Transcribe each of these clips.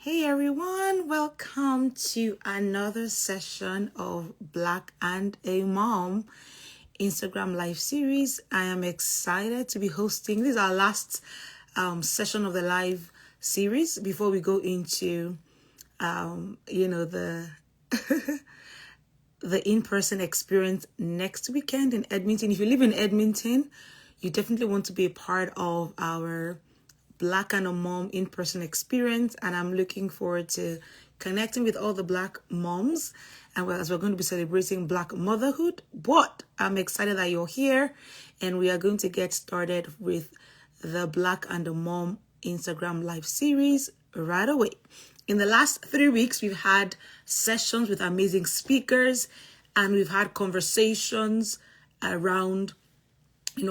Hey everyone, welcome to another session of Black and a Mom Instagram live series. I am excited to be hosting. This is our last session of the live series before we go into the the in-person experience next weekend in Edmonton. If you live in Edmonton, you definitely want to be a part of our Black and a Mom in-person experience, and I'm looking forward to connecting with all the Black moms, and as we're going to be celebrating Black motherhood. But I'm excited that you're here, and we are going to get started with the Black and a Mom Instagram live series right away. In the last 3 weeks, we've had sessions with amazing speakers, and we've had conversations around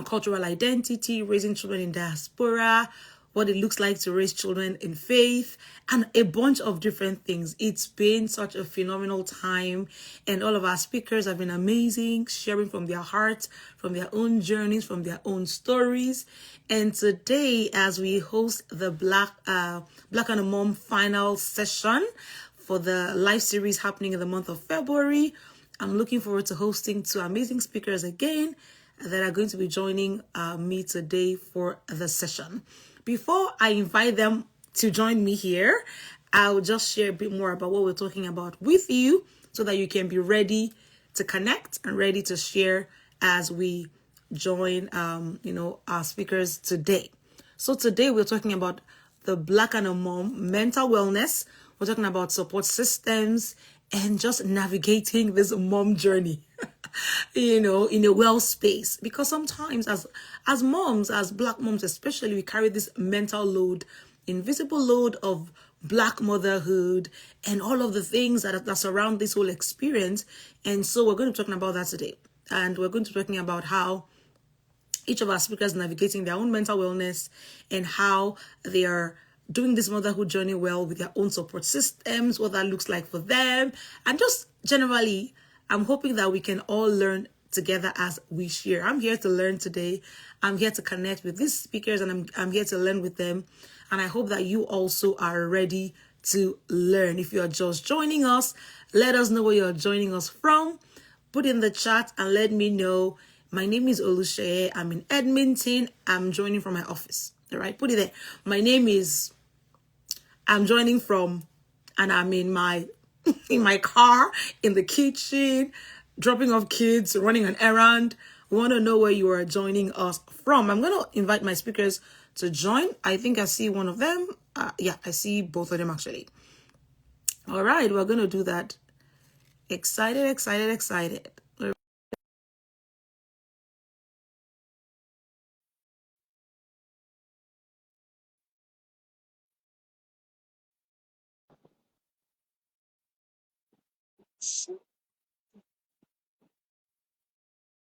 cultural identity, raising children in diaspora, what it looks like to raise children in faith, and a bunch of different things. It's been such a phenomenal time, and all of our speakers have been amazing, sharing from their hearts, from their own journeys, from their own stories. And today, as we host the Black and a Mom final session for the live series happening in the month of February, I'm looking forward to hosting two amazing speakers again that are going to be joining me today for the session. Before I invite them to join me here, I'll just share a bit more about what we're talking about with you so that you can be ready to connect and ready to share as we join our speakers today. So today we're talking about the Black and a Mom mental wellness. We're talking about support systems and just navigating this mom journey, in a well space. Because sometimes as moms, as Black moms especially, we carry this mental load, invisible load of Black motherhood and all of the things that surround this whole experience. And so we're going to be talking about that today. And we're going to be talking about how each of our speakers navigating their own mental wellness and how they are doing this motherhood journey well with their own support systems, what that looks like for them. And just generally, I'm hoping that we can all learn together as we share. I'm here to learn today. I'm here to connect with these speakers, and I'm here to learn with them. And I hope that you also are ready to learn. If you're just joining us, let us know where you're joining us from. Put in the chat and let me know. My name is Olusheye. I'm in Edmonton. I'm joining from my office. All right, put it there. I'm joining from, and I'm in my car, in the kitchen, dropping off kids, running an errand. We want to know where you are joining us from. I'm going to invite my speakers to join. I think I see one of them. Yeah, I see both of them actually. All right, we're going to do that. Excited.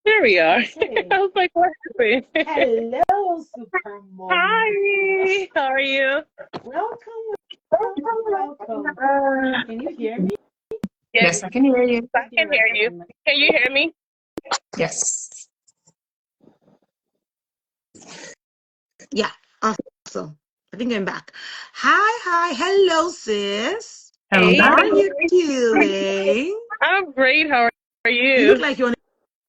There we are. Hey. I was like, what happened? Hello, Super Mom. Hi, how are you? Welcome. Can you hear me? Yes, I can hear you. I can hear you. Can you hear me? Yes. Yeah, awesome. I think I'm back. Hi. Hello, sis. Hey, How are you doing? I'm great. How are you? You look like you're on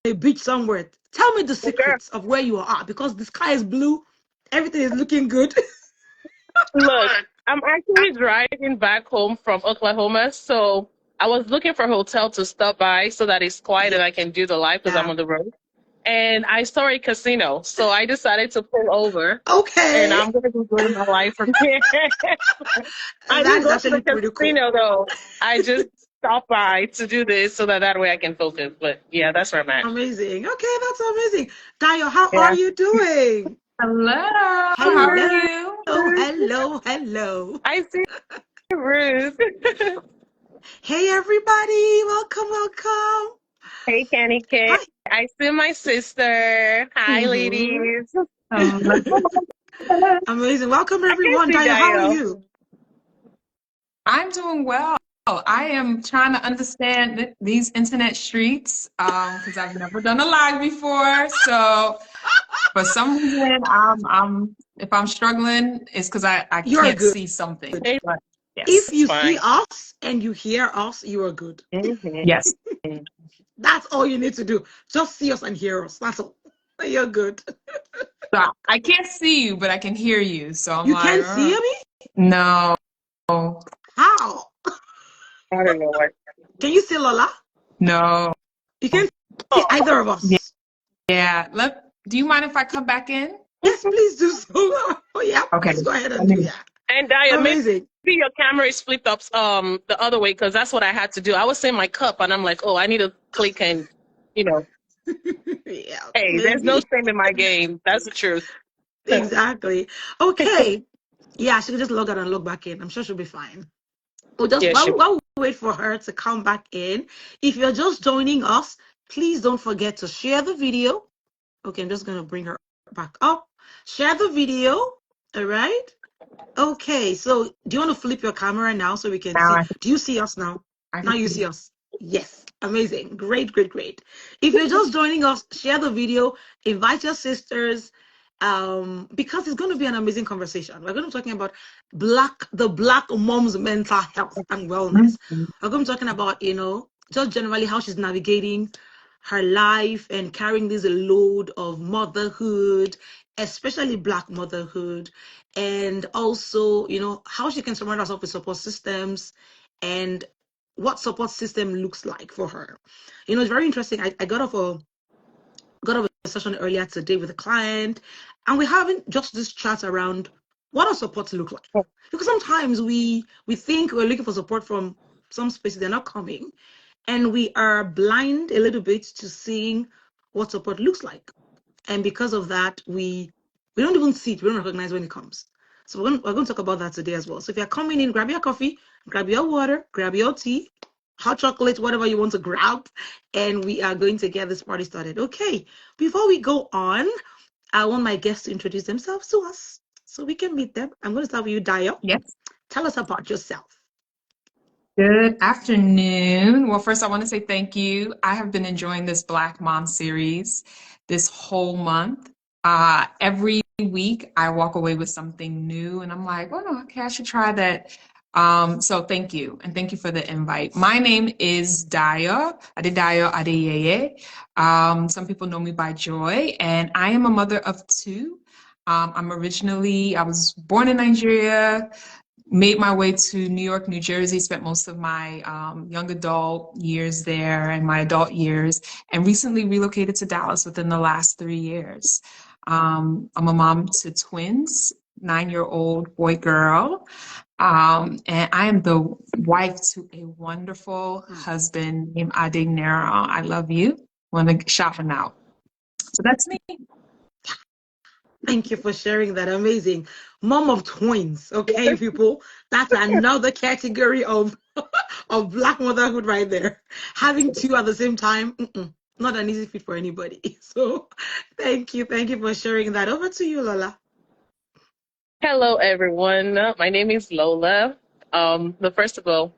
a beach somewhere. Tell me the secrets of where you are, because the sky is blue. Everything is looking good. Look, I'm actually driving back home from Oklahoma, so I was looking for a hotel to stop by so that it's quiet and I can do the live because I'm on the road. And I saw a casino, so I decided to pull over. Okay. And I'm going to be doing my life from here. I That didn't is go to actually the pretty casino, cool. though. I just stopped by to do this so that way I can focus. But yeah, that's where I'm at. Amazing. Okay, that's amazing. Dayo, how Yeah. are you doing? Hello. How are you? Hello. I see Ruth. Hey, everybody. Welcome. Hey, Candy Kid. I see my sister. Hi, ladies. Amazing. Welcome, everyone. Dayo, how are you? I'm doing well. I am trying to understand these internet streets because I've never done a live before. So for some reason, if I'm struggling, it's because I can't see something. But Yes. If It's you see fine. us and you hear us, you are good. Yes. That's all you need to do. Just see us and hear us. That's all. You're good. So I can't see you, but I can hear you. So I'm You like, can't see me? no, How? I don't know what. Can you see Lola? no. You can't see Oh, either of Yeah. us. Yeah. Do you mind if I come back in? Yes, please do so. Oh, yeah. Okay. Please go ahead I and do mean, that. and Daya, maybe Amazing. your camera is flipped up the other way because that's what I had to do. I was in my cup and I'm like, oh, I need to click and you know, Yeah, hey, there's no maybe. shame in my game. That's the truth. Exactly. Okay. Yeah, she can just log out and log back in. I'm sure she'll be fine. We'll just Yeah, sure. while we wait for her to come back in. If you're just joining us, please don't forget to share the video. Okay, I'm just gonna bring her back up. Share the video. All right. Okay, so do you want to flip your camera now so we can now see? Do you see us now? I Now can you see. see us. Yes, amazing. Great, great, great. If you're just joining us, share the video, invite your sisters, because it's going to be an amazing conversation. We're going to be talking about the black mom's mental health and wellness. Mhm. We're going to be talking about, just generally how she's navigating her life and carrying this load of motherhood, especially black motherhood, and also, how she can surround herself with support systems and what support system looks like for her. It's very interesting. I got off a session earlier today with a client, and we're having just this chat around what does support look like? Because sometimes we think we're looking for support from some spaces, they're not coming, and we are blind a little bit to seeing what support looks like. And because of that, we don't even see it, we don't recognize when it comes. So we're going to talk about that today as well. So if you're coming in, grab your coffee, grab your water, grab your tea, hot chocolate, whatever you want to grab, and we are going to get this party started. Okay, before we go on, I want my guests to introduce themselves to us so we can meet them. I'm going to start with you, Dio. Yes. Tell us about yourself. Good afternoon. Well, first, I want to say thank you. I have been enjoying this Black Mom series this whole month. Every week, I walk away with something new, and I'm like, oh, okay, I should try that. So thank you, and thank you for the invite. My name is Dayo Adeyeye. Some people know me by Joy, and I am a mother of two. I was born in Nigeria, made my way to New York, New Jersey, spent most of my young adult years there and my adult years, and recently relocated to Dallas within the last 3 years. I'm a mom to twins, 9-year-old boy, girl. And I am the wife to a wonderful husband named Ade Nero. I love you. Want to shout him out. So that's me. Thank you for sharing that. Amazing. Mom of twins. Okay, people. That's another category of of black motherhood right there. Having two at the same time, not an easy feat for anybody. So thank you. Thank you for sharing that. Over to you, Lola. Hello, everyone. My name is Lola. First of all,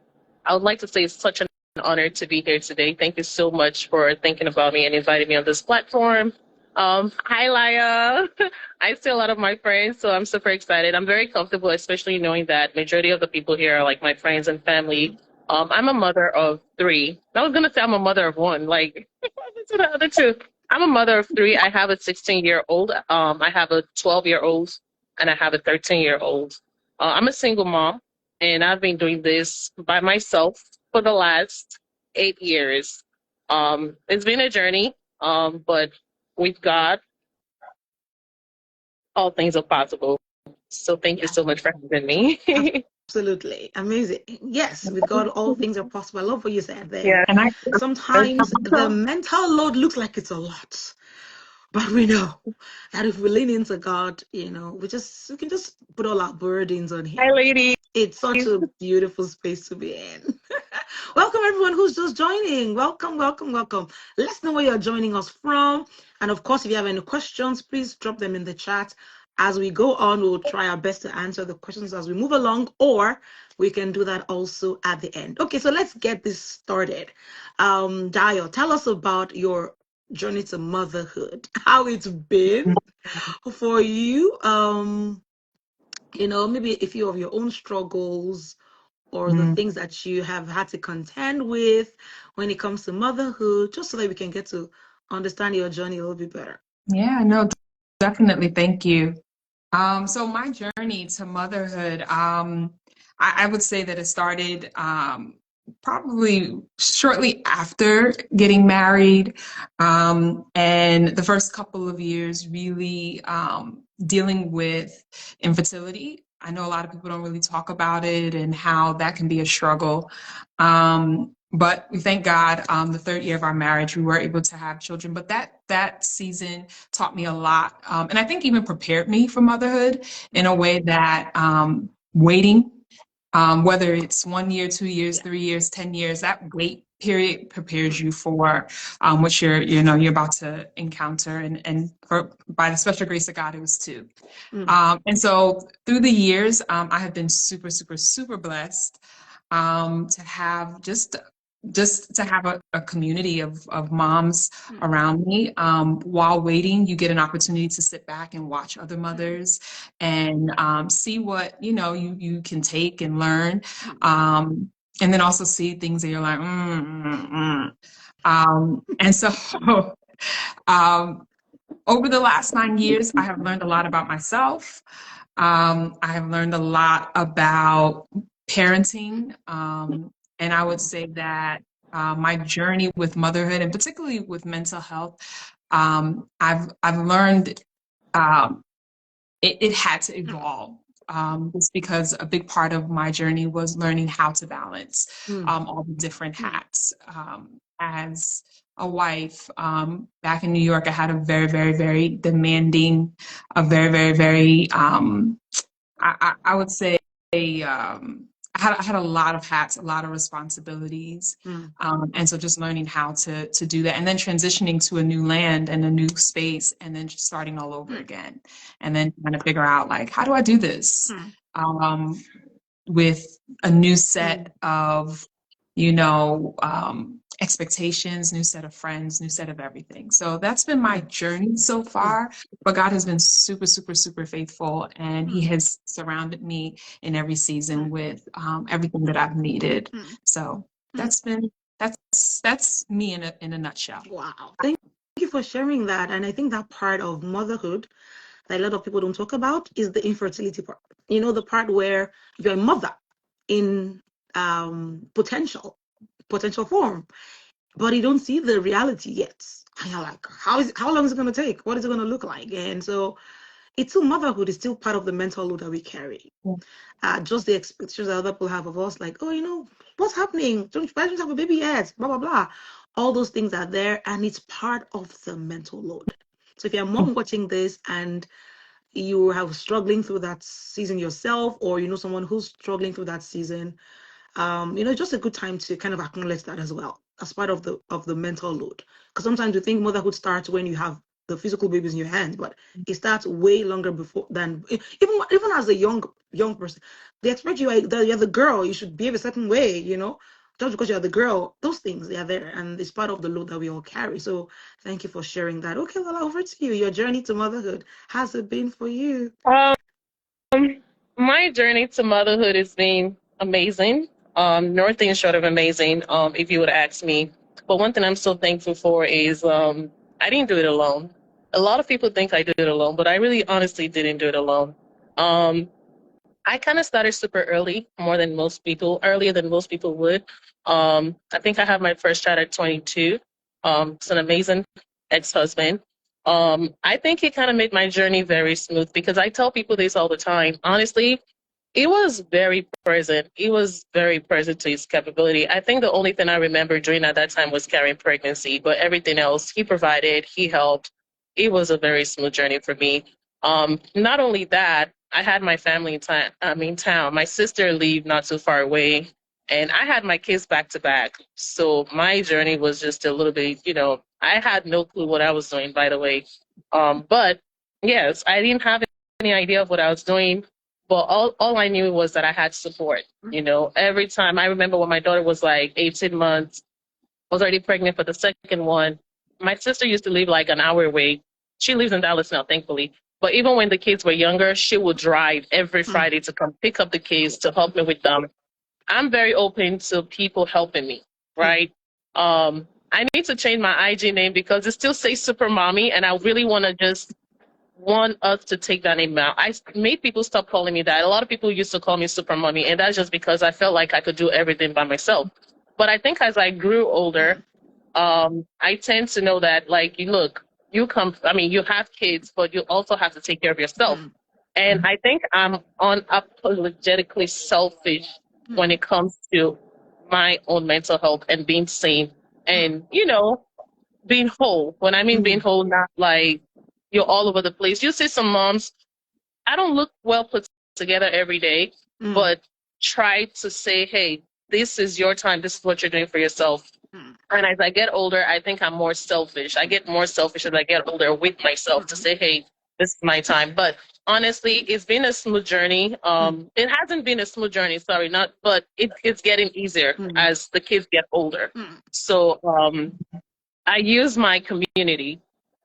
I would like to say it's such an honor to be here today. Thank you so much for thinking about me and inviting me on this platform. Hi, Laya. I see a lot of my friends, so I'm super excited. I'm very comfortable, especially knowing that majority of the people here are like my friends and family. I'm a mother of three. I was gonna say I'm a mother of one. Like, to the other two. I'm a mother of three. I have a 16-year-old. I have a 12-year-old, and I have a 13-year-old. I'm a single mom, and I've been doing this by myself for the last 8 years. It's been a journey, but with God, all things are possible. So thank you Yeah, so much for having me. absolutely. Amazing. Yes, with God, all things are possible. I love what you said there. Yeah. And I Sometimes the mental load looks like it's a lot. But we know that if we lean into God, we can just put all our burdens on Hi, Him. ladies. It's such a beautiful space to be in. Welcome, everyone who's just joining. Welcome, welcome, welcome. Let's know where you're joining us from. And of course, if you have any questions, please drop them in the chat. As we go on, we'll try our best to answer the questions as we move along, or we can do that also at the end. Okay, so let's get this started. Dio, tell us about your journey to motherhood, how it's been for you. Maybe a few of your own struggles or the things that you have had to contend with when it comes to motherhood, just so that we can get to understand your journey a little bit better. Yeah, no, definitely. Thank you. So my journey to motherhood, I would say that it started probably shortly after getting married, and the first couple of years really dealing with infertility. I know a lot of people don't really talk about it and how that can be a struggle. But we thank God, the third year of our marriage, we were able to have children. But that season taught me a lot, and I think even prepared me for motherhood in a way that waiting, whether it's 1 year, 2 years, 3 years, 10 years, that wait period prepares you for what you're about to encounter. And by the special grace of God, it was 2. And so through the years, I have been super, super, super blessed to have just to have a community of moms around me. While waiting, you get an opportunity to sit back and watch other mothers and see what you can take and learn, and then also see things that you're like, and so over the last 9 years, I have learned a lot about myself. I have learned a lot about parenting. And I would say that my journey with motherhood, and particularly with mental health, I've learned it had to evolve. Just because a big part of my journey was learning how to balance all the different hats. As a wife, back in New York, I had a very, very, very demanding, a very, very, very, I would say, I had a lot of hats, a lot of responsibilities. And so just learning how to do that, and then transitioning to a new land and a new space, and then just starting all over again, and then trying to figure out, like, how do I do this with a new set of, expectations, new set of friends, new set of everything. So that's been my journey so far. But God has been super, super, super faithful, and He has surrounded me in every season with everything that I've needed. So that's me in a nutshell. Wow. Thank you for sharing that. And I think that part of motherhood that a lot of people don't talk about is the infertility part. The part where you're a mother in potential form, but you don't see the reality yet. And you're like, how long is it going to take? What is it going to look like? And so it's still, motherhood is still part of the mental load that we carry. Just the expectations that other people have of us, like, what's happening? Why don't you have a baby yet? Blah, blah, blah. All those things are there, and it's part of the mental load. So if you're a mom watching this and you are struggling through that season yourself, or someone who's struggling through that season, just a good time to kind of acknowledge that as well, as part of the mental load. Because sometimes we think motherhood starts when you have the physical babies in your hands, but it starts way longer before than, even as a young person. They expect you're the girl, you should behave a certain way, just because you're the girl. Those things, they are there, and it's part of the load that we all carry. So thank you for sharing that. Okay, well, over to you. Your journey to motherhood, has it been for you? My journey to motherhood has been amazing. Nothing short of amazing, if you would ask me. But one thing I'm so thankful for is I didn't do it alone. A lot of people think I did it alone, but I really honestly didn't do it alone. I kind of started super early, earlier than most people would. I think I had my first child at 22. It's an amazing ex-husband. I think it kind of made my journey very smooth, because I tell people this all the time. Honestly, it was very present. He was very present to his capability. I think the only thing I remember doing at that time was carrying pregnancy, but everything else he provided, he helped. It was a very smooth journey for me. Not only that, I had my family in town. My sister lived not too far away, and I had my kids back to back. So my journey was just a little bit, I had no clue what I was doing, by the way. But yes, I didn't have any idea of what I was doing. But all I knew was that I had support. Every time, I remember when my daughter was like 18 months, I was already pregnant for the second one. My sister used to live like an hour away. She lives in Dallas now, thankfully. But even when the kids were younger, she would drive every Friday to come pick up the kids, to help me with them. I'm very open to people helping me, right? I need to change my IG name because it still says Super Mommy, and I really want us to take that name out. I made people stop calling me that. A lot of people used to call me Super Mommy, and that's just because I felt like I could do everything by myself. But I think as I grew older, I tend to know that, like, you look, I mean, you have kids, but you also have to take care of yourself. And I think I'm unapologetically selfish when it comes to my own mental health and being sane and, being whole. When I mean being whole, not like you're all over the place. You see some moms, I don't look well put together every day, but try to say, hey, this is your time. This is what you're doing for yourself. And as I get older, I think I'm more selfish. I get more selfish as I get older with myself to say, hey, this is my time. But honestly, it's been a smooth journey. It hasn't been a smooth journey, sorry, but it's getting easier as the kids get older. So I use my community,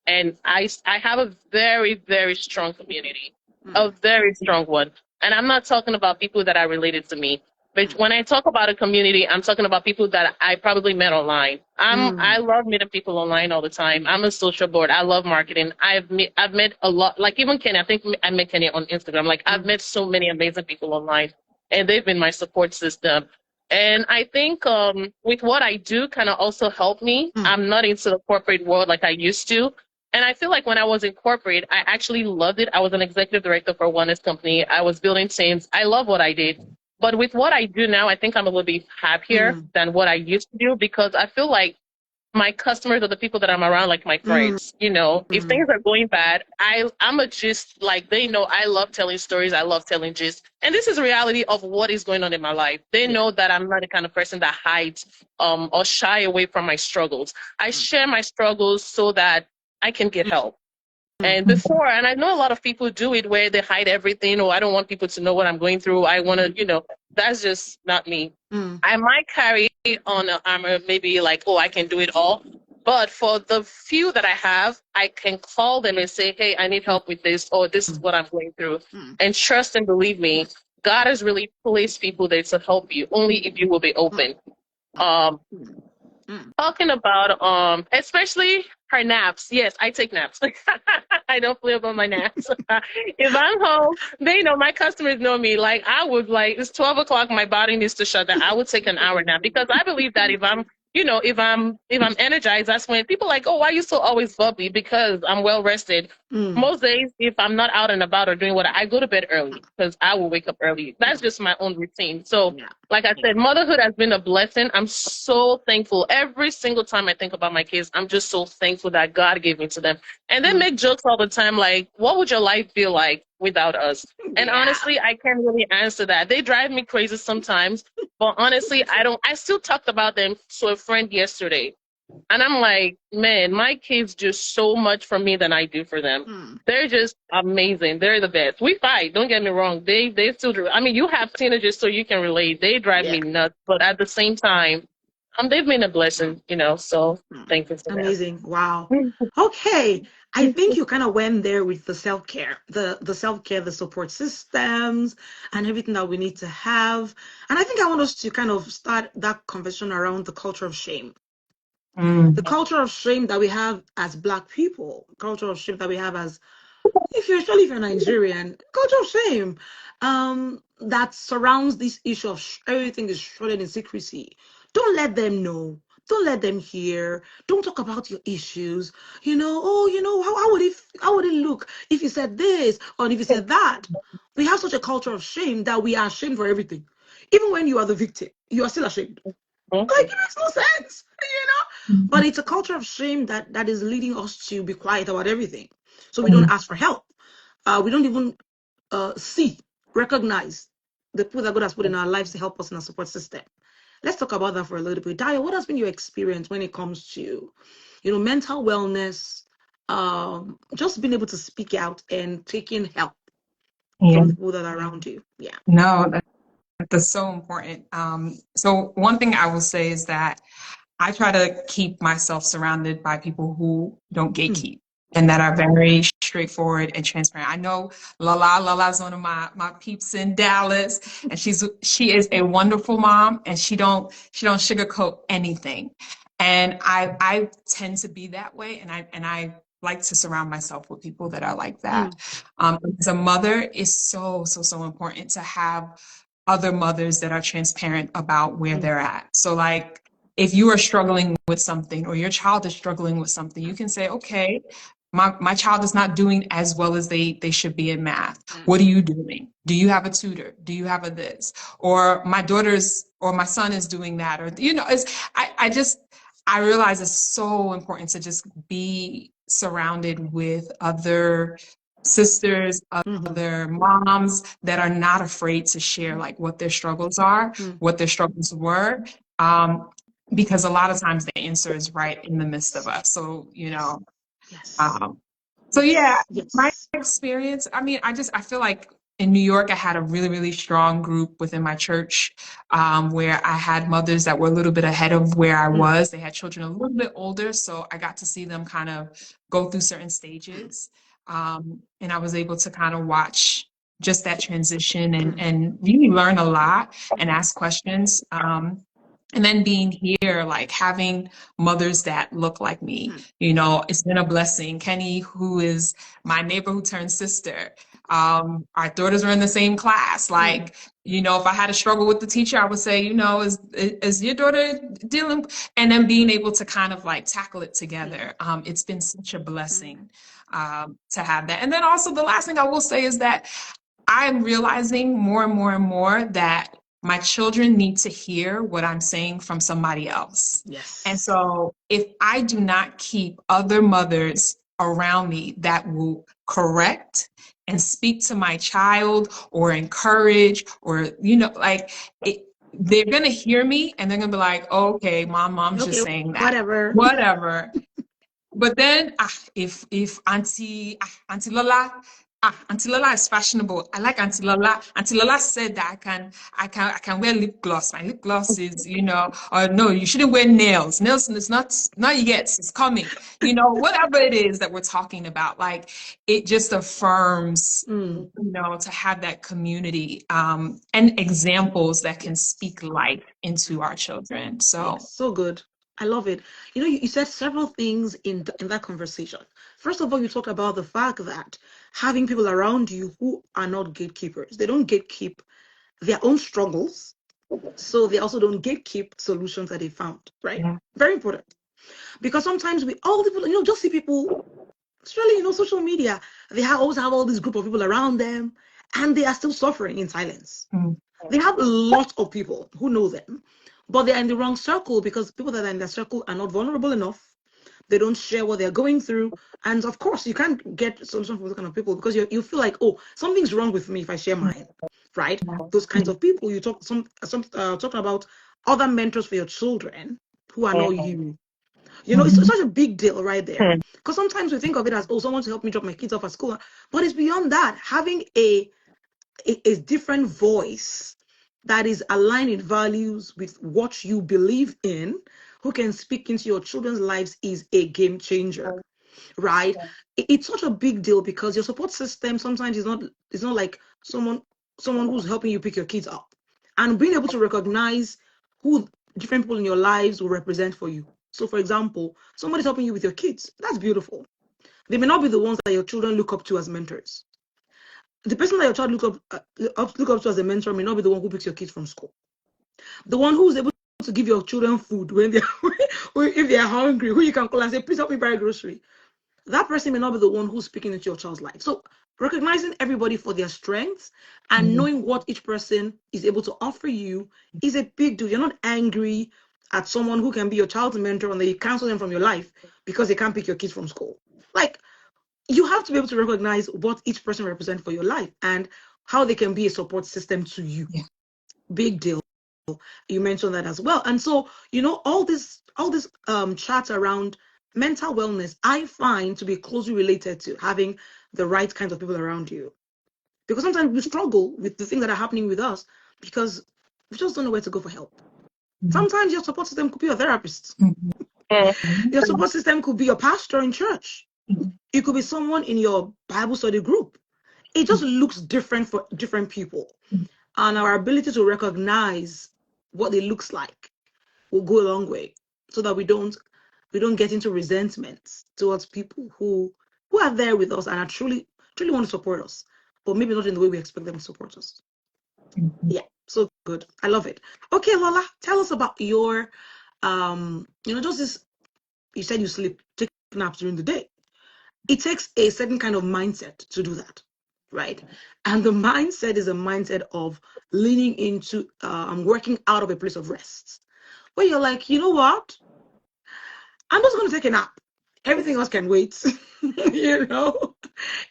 and I have a very, very strong community, a very strong one. And I'm not talking about people that are related to me. But when I talk about a community, I'm talking about people that I probably met online. I love meeting people online all the time. I'm a social board. I love marketing. I've met a lot, like even Kenny. I think I met Kenny on Instagram. Like I've met so many amazing people online, and they've been my support system. And I think with what I do kind of also helped me. I'm not into the corporate world like I used to. And I feel like when I was in corporate, I actually loved it. I was an executive director for a wellness company. I was building teams. I love what I did. But with what I do now, I think I'm a little bit happier than what I used to do because I feel like my customers are the people that I'm around, like my friends. If things are going bad, I'm a gist, like they know I love telling stories. I love telling gist. And this is the reality of what is going on in my life. They know that I'm not the kind of person that hides or shy away from my struggles. I share my struggles so that I can get help. And before, and I know a lot of people do it where they hide everything, or I don't want people to know what I'm going through. I want to, that's just not me. I might carry on an armor, maybe like, oh, I can do it all. But for the few that I have, I can call them and say, hey, I need help with this, or this is what I'm going through. And trust and believe me, God has really placed people there to help you, only if you will be open. Talking about especially her naps. Yes, I take naps. I don't play about my naps. If I'm home, they know, my customers know me. Like I would, like, it's 12 o'clock, my body needs to shut down. I would take an hour nap because I believe that if I'm energized, that's when people are like, oh, why are you so always bubbly? Because I'm well rested. Most days, if I'm not out and about or doing what I go to bed early because I will wake up early. That's just my own routine. So like I said, motherhood has been a blessing. I'm so thankful. Every single time I think about my kids, I'm just so thankful that God gave me to them. And they make jokes all the time like, what would your life feel like without us? And honestly, I can't really answer that. They drive me crazy sometimes. But honestly, I still talked about them to a friend yesterday. And I'm like, man, my kids do so much for me than I do for them. They're just amazing. They're the best. We fight, don't get me wrong. They still do. I mean, you have teenagers, so you can relate. They drive me nuts. But at the same time, they've been a blessing, so thank you for amazing. Wow. Okay. I think you kind of went there with the self-care, the self-care, the support systems and everything that we need to have. And I think I want us to kind of start that conversation around the culture of shame. The culture of shame that we have as Black people, culture of shame that we have as, especially if you're Nigerian, culture of shame that surrounds this issue of everything is shrouded in secrecy. Don't let them know. Don't let them hear. Don't talk about your issues. How would it look if you said this or if you said that? We have such a culture of shame that we are ashamed for everything. Even when you are the victim, you are still ashamed. Like, it makes no sense, But it's a culture of shame that is leading us to be quiet about everything. So we don't ask for help. We don't even recognize the people that God has put in our lives to help us in our support system. Let's talk about that for a little bit. Daya, what has been your experience when it comes to, mental wellness, just being able to speak out and taking help from the people that are around you? Yeah. No, that's so important. So one thing I will say is that I try to keep myself surrounded by people who don't gatekeep. and that are very straightforward and transparent. I know Lala's one of my peeps in Dallas, and she is a wonderful mom, and she don't sugarcoat anything. And I tend to be that way, and I like to surround myself with people that are like that. As a mother, it's so important to have other mothers that are transparent about where they're at. So like, if you are struggling with something or your child is struggling with something, you can say, okay, my child is not doing as well as they should be in math. What are you doing? Do you have a tutor? Do you have a this? Or my daughter's or my son is doing that. Or, I realize it's so important to just be surrounded with other sisters, other moms that are not afraid to share like what their struggles are, what their struggles were. Because a lot of times the answer is right in the midst of us. So, Yes. My experience, I mean, I feel like in New York, I had a really, really strong group within my church, where I had mothers that were a little bit ahead of where I was. They had children a little bit older, so I got to see them kind of go through certain stages. And I was able to kind of watch just that transition and really learn a lot and ask questions. And then being here, like having mothers that look like me, it's been a blessing. Kenny, who is my neighbor who turned sister, our daughters are in the same class. Like, if I had a struggle with the teacher, I would say, is your daughter dealing? And then being able to kind of like tackle it together. It's been such a blessing to have that. And then also the last thing I will say is that I'm realizing more and more and more that my children need to hear what I'm saying from somebody else. Yes. And so if I do not keep other mothers around me that will correct and speak to my child or encourage or, they're going to hear me and they're going to be like, oh, okay, mom's just saying that. Whatever. But then if Auntie Lola, Auntie Lola is fashionable. I like Auntie Lola. Auntie Lola said that I can wear lip gloss. My lip gloss is, or no, you shouldn't wear nails. Nails is not yet. It's coming. Whatever it is that we're talking about, like it just affirms, to have that community and examples that can speak life into our children. So so good. I love it. You said several things in that conversation. First of all, you talk about the fact that having people around you who are not gatekeepers, they don't gatekeep their own struggles, so they also don't gatekeep solutions that they found, right? Yeah. Very important. Because sometimes just see people, especially, social media, they always have all this group of people around them, and they are still suffering in silence. They have a lot of people who know them, but they're in the wrong circle because people that are in their circle are not vulnerable enough. They don't share what they're going through. And of course, you can't get solution from those kind of people because you feel like, oh, something's wrong with me if I share mine, right? Those kinds of people. You talk talking about other mentors for your children who are not you. It's such a big deal right there. Because sometimes we think of it as, oh, someone to help me drop my kids off at school. But it's beyond that. Having a different voice that is aligned in values with what you believe in, who can speak into your children's lives, is a game changer, right? It's such a big deal because your support system sometimes is not like someone who's helping you pick your kids up, and being able to recognize who different people in your lives will represent for you. So, for example, somebody's helping you with your kids. That's beautiful. They may not be the ones that your children look up to as mentors. The person that your child look up to as a mentor may not be the one who picks your kids from school. The one who's able to give your children food when if they are hungry, who you can call and say, please help me buy a grocery. That person may not be the one who's speaking into your child's life. So recognizing everybody for their strengths and knowing what each person is able to offer you is a big deal. You're not angry at someone who can be your child's mentor and then you cancel them from your life because they can't pick your kids from school. Like, you have to be able to recognize what each person represents for your life and how they can be a support system to you. Yeah. Big deal. You mentioned that as well. And so, all this chat around mental wellness, I find to be closely related to having the right kinds of people around you. Because sometimes we struggle with the things that are happening with us because we just don't know where to go for help. Sometimes your support system could be your therapist. Your support system could be your pastor in church. It could be someone in your Bible study group. It just looks different for different people. And our ability to recognize what it looks like will go a long way, so that we don't get into resentment towards people who are there with us and are truly want to support us, but maybe not in the way we expect them to support us. Yeah, so good. I love it. Okay, Lola, tell us about your just this. You said you take naps during the day. It takes a certain kind of mindset to do that, right? And the mindset is a mindset of leaning into working out of a place of rest, where you're like, you know what? I'm just going to take a nap. Everything else can wait.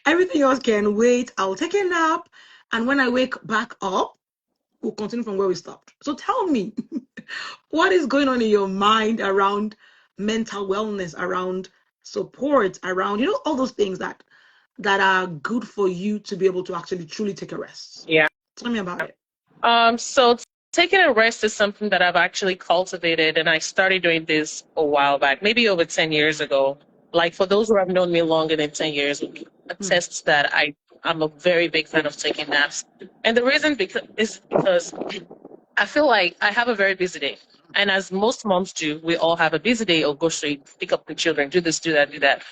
Everything else can wait. I'll take a nap. And when I wake back up, we'll continue from where we stopped. So tell me, what is going on in your mind around mental wellness, around support, around, all those things that are good for you to be able to actually truly take a rest? Yeah. Tell me about it. So taking a rest is something that I've actually cultivated, and I started doing this a while back, maybe over 10 years ago. Like, for those who have known me longer than 10 years, attests that I'm a very big fan of taking naps. And the reason is because I feel like I have a very busy day. And as most moms do, we all have a busy day or go straight, pick up the children, do this, do that, do that.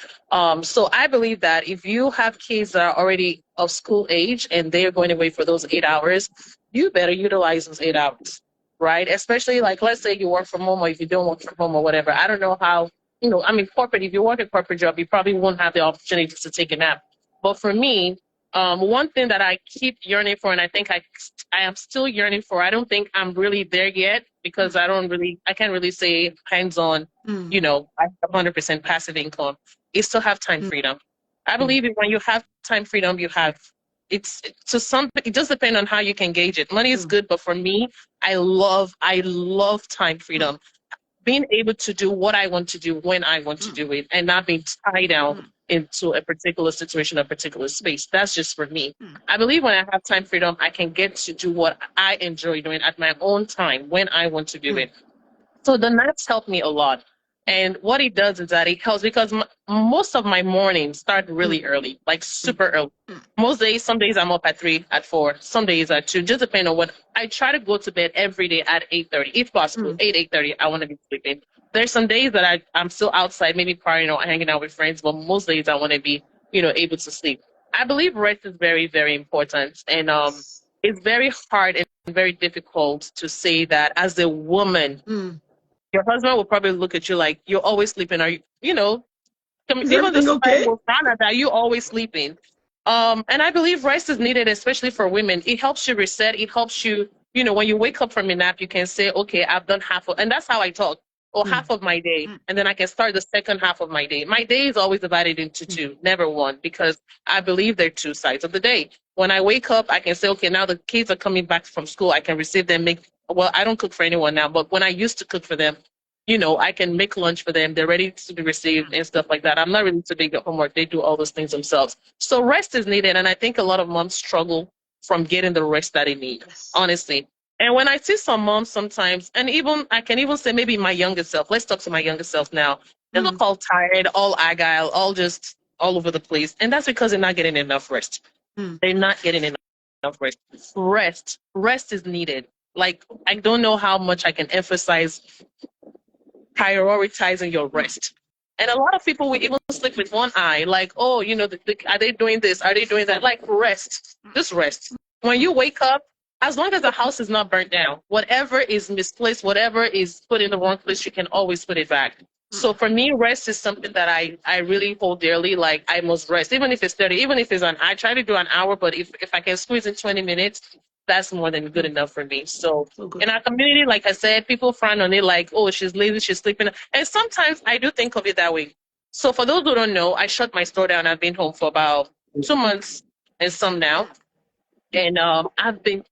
So I believe that if you have kids that are already of school age and they're going away for those 8 hours, you better utilize those 8 hours, right? Especially, like, let's say you work from home, or if you don't work from home or whatever. I don't know how, corporate, if you work a corporate job, you probably won't have the opportunity to take a nap. But for me, one thing that I keep yearning for, and I think I am still yearning for, I don't think I'm really there yet, because I can't really say hands-on, I have 100% passive income, is to have time freedom. I believe when you have time freedom, it just depends on how you can gauge it. Money is good, but for me, I love time freedom. Being able to do what I want to do when I want to do it, and not being tied down into a particular situation, a particular space. That's just for me. I believe when I have time freedom, I can get to do what I enjoy doing at my own time when I want to do it. So the naps help me a lot. And what it does is that it helps, because most of my mornings start really early, like super early. Most days, some days I'm up at 3, at 4, some days at 2, just depending on what. I try to go to bed every day at 8:30, if possible. 8:30, I want to be sleeping. There's some days that I'm still outside, maybe partying or hanging out with friends, but most days I want to be, able to sleep. I believe rest is very, very important. And it's very hard and very difficult to say that as a woman. Your husband will probably look at you like, you're always sleeping. Are you, even the society will frown at that. You're always sleeping. And I believe rest is needed, especially for women. It helps you reset. It helps you, when you wake up from a nap, you can say, okay, I've done and that's how I talk, or half of my day. And then I can start the second half of my day. My day is always divided into two, never one, because I believe there are two sides of the day. When I wake up, I can say, okay, now the kids are coming back from school. I can receive them, I don't cook for anyone now, but when I used to cook for them, I can make lunch for them. They're ready to be received and stuff like that. I'm not really too big at homework. They do all those things themselves. So rest is needed. And I think a lot of moms struggle from getting the rest that they need, honestly. And when I see some moms sometimes, and I can even say maybe my younger self, let's talk to my younger self now. They look all tired, all agile, all all over the place. And that's because they're not getting enough rest. They're not getting enough rest. Rest is needed. Like, I don't know how much I can emphasize prioritizing your rest. And a lot of people will even sleep with one eye, like, oh, are they doing this? Are they doing that? Like, rest. Just rest. When you wake up, as long as the house is not burnt down, whatever is misplaced, whatever is put in the wrong place, you can always put it back. So for me, rest is something that I really hold dearly. Like, I must rest, even if it's 30, even if it's I try to do an hour, but if I can squeeze in 20 minutes, that's more than good enough for me. So in our community, like I said, people frown on it like, oh, she's lazy, she's sleeping. And sometimes I do think of it that way. So for those who don't know, I shut my store down. I've been home for about 2 months and some now. And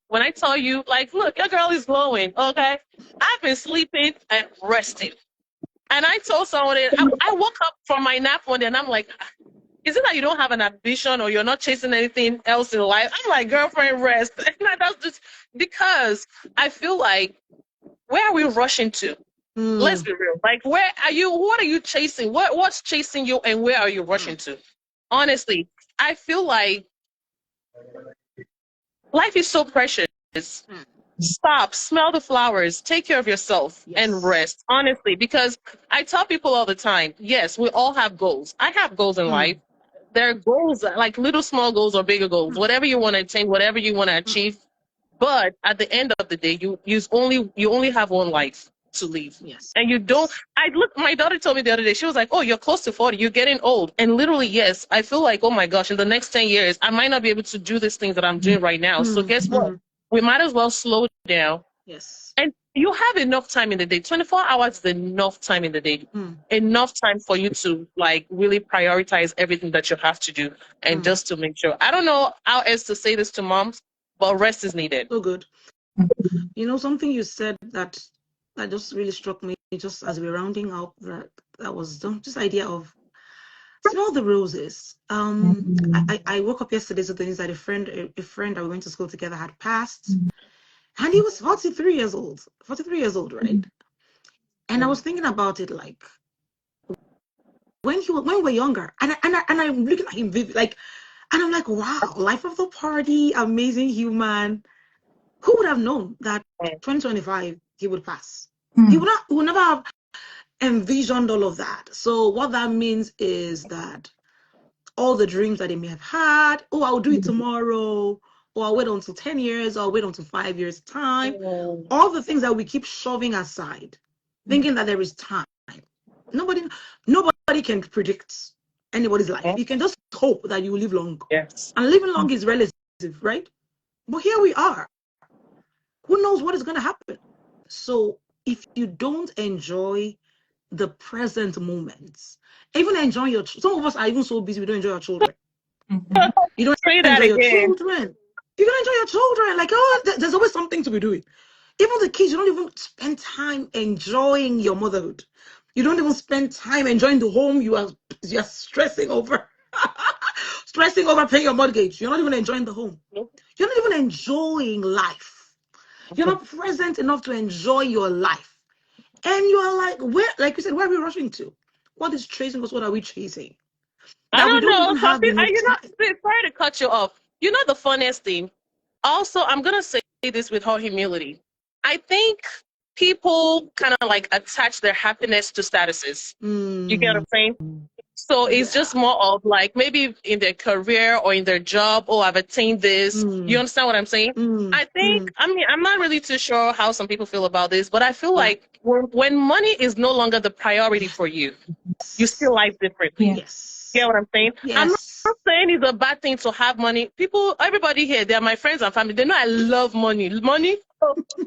when I tell you, like, look, your girl is glowing, okay? I've been sleeping and resting. And I told someone, I woke up from my nap one day and I'm like, is it that you don't have an ambition or you're not chasing anything else in life? I'm like, girlfriend, rest. And that's just because I feel like, where are we rushing to? Let's be real. Like, where are you? What are you chasing? What's chasing you and where are you rushing to? Honestly, I feel like life is so precious. Mm. Stop, smell the flowers, take care of yourself, and Yes. rest. Honestly, because I tell people all the time, yes, we all have goals. I have goals in Mm. life. There are goals, like little small goals or bigger goals, Mm. whatever you want to attain, whatever you want to Mm. achieve. But at the end of the day, you only have one life to live. Yes. And you don't. I look. My daughter told me the other day. She was like, "Oh, you're close to 40. You're getting old." And literally, yes, I feel like, oh my gosh, in the next 10 years, I might not be able to do these things that I'm doing right now. So Mm. guess what? Mm. We might as well slow down. Yes. And you have enough time in the day. 24 hours is enough time in the day. Mm. Enough time for you to like really prioritize everything that you have to do and Mm. just to make sure. I don't know how else to say this to moms, but rest is needed. So good. You know, something you said that just really struck me just as we're rounding up, that was this idea of smell the roses. I woke up yesterday to the news that a friend that we went to school together had passed, and he was 43 years old. 43 years old, right? And I was thinking about it like when we were younger, and I'm looking at him like, and I'm like, wow, life of the party, amazing human. Who would have known that 2025 he would pass? He would never have envisioned all of that. So what that means is that all the dreams that he may have had, oh, I'll do it tomorrow, or I'll wait until 10 years, or I'll wait until 5 years time, all the things that we keep shoving aside, thinking that there is time. Nobody can predict anybody's life. You can just hope that you will live long. Yes. And living long is relative, right? But here we are. Who knows what is going to happen? So if you don't enjoy the present moments, even enjoy some of us are even so busy we don't enjoy our children. You don't Say that enjoy your again. children. You don't enjoy your children. Like, oh, there's always something to be doing. Even the kids, you don't even spend time enjoying your motherhood. You don't even spend time enjoying the home you are stressing over. Stressing over paying your mortgage. You're not even enjoying the home. You're not even enjoying life. You're not present enough to enjoy your life. And you're like, where, like you said, where are we rushing to? What is chasing us? What are we chasing? I That we don't don't know. even Some have people, enough time. sorry to cut you off. You know the funniest thing? Also, I'm going to say this with all humility. I think people kind of like attach their happiness to statuses. You get what I'm saying? So it's just more of like maybe in their career or in their job, oh, I've attained this. You understand what I'm saying? I think, I mean, I'm not really too sure how some people feel about this, but I feel like when money is no longer the priority for you, you see life differently. Yes. Get what I'm saying? Yes. I'm not saying it's a bad thing to have money. People, everybody here, they're my friends and family. They know I love money.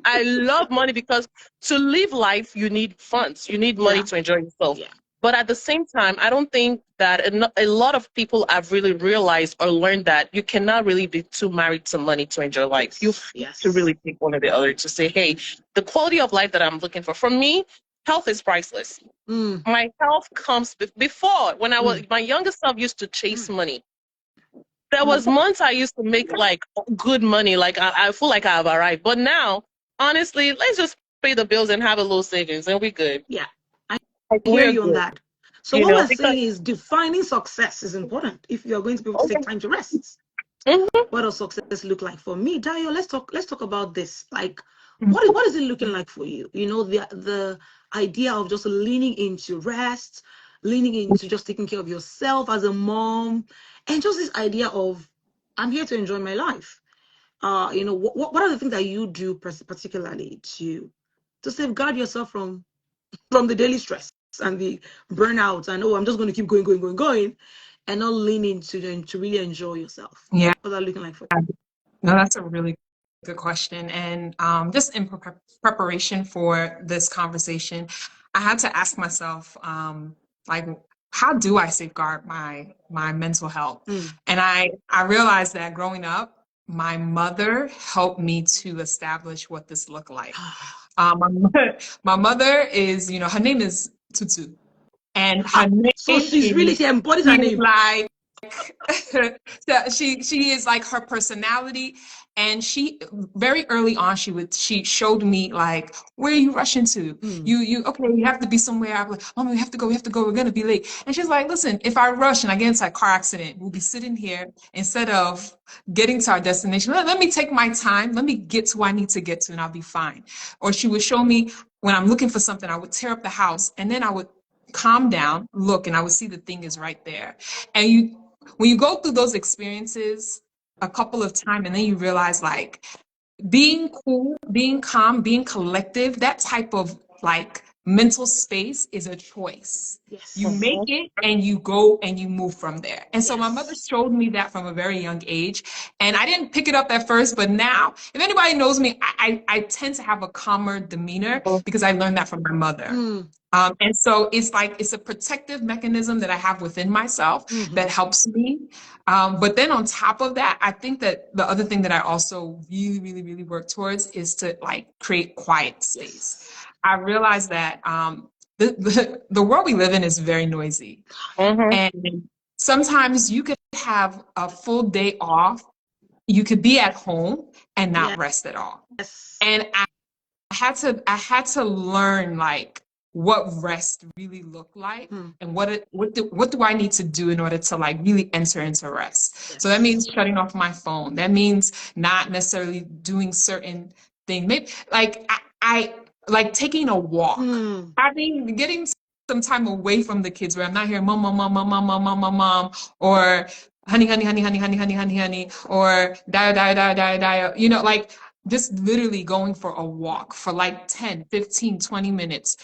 I love money because to live life, you need funds. You need money to enjoy yourself. Yeah. But at the same time, I don't think that a lot of people have really realized or learned that you cannot really be too married to money to enjoy life. You have to really pick one or the other to say, hey, the quality of life that I'm looking for me, health is priceless. My health comes before when I was my younger self used to chase money. There was months I used to make like good money, like I feel like I have arrived. But now, honestly, let's just pay the bills and have a little savings, and we're good. Yeah, I hear you on that. So what we're saying is defining success is important if you are going to be able to take time to rest. What does success look like for me, Dayo? Let's talk about this. Like, what is it looking like for you? You know, the idea of just leaning into rest, leaning into just taking care of yourself as a mom, and just this idea of I'm here to enjoy my life. You know, what are the things that you do particularly to safeguard yourself from the daily stress and the burnout, and I'm just going to keep going, and not lean into to really enjoy yourself? Yeah. What's that looking like for you? No, that's a really good question. And just in preparation for this conversation, I had to ask myself, like, how do I safeguard my mental health? And I realized that growing up, my mother helped me to establish what this looked like. My mother is, her name is Tutu, and her name so she embodies her name. Like she is like her personality, And she very early on, she showed me like, where are you rushing to? You okay, you have to be somewhere. I'm like, Mom, we have to go, we're gonna be late. And she's like, listen, if I rush and I get into a car accident, we'll be sitting here instead of getting to our destination. Let me take my time, let me get to where I need to get to, and I'll be fine. Or she would show me when I'm looking for something, I would tear up the house and then I would calm down, look, and I would see the thing is right there. And when you go through those experiences a couple of times and then you realize like being cool, being calm, being collective, that type of like mental space is a choice. Yes. You make it and you go and you move from there. And so my mother Yes. showed me that from a very young age. And I didn't pick it up at first, but now, if anybody knows me, I tend to have a calmer demeanor because I learned that from my mother. And so it's like it's a protective mechanism that I have within myself that helps me. But then on top of that, I think that the other thing that I also really, really, really work towards is to like create quiet space. I realize that the world we live in is very noisy. And sometimes you could have a full day off. You could be at home and not rest at all. Yes. And I had to learn like what rest really looked like and what do I need to do in order to like really enter into rest. Yes. So that means shutting off my phone. That means not necessarily doing certain things. Maybe like I like taking a walk, getting some time away from the kids where I'm not hearing mom, mom, mom, mom, mom, mom, mom, mom, mom, or honey, honey, honey, honey, honey, honey, honey, honey, or dio, dio, dio, dio, dio, you know, like just literally going for a walk for like 10, 15, 20 minutes.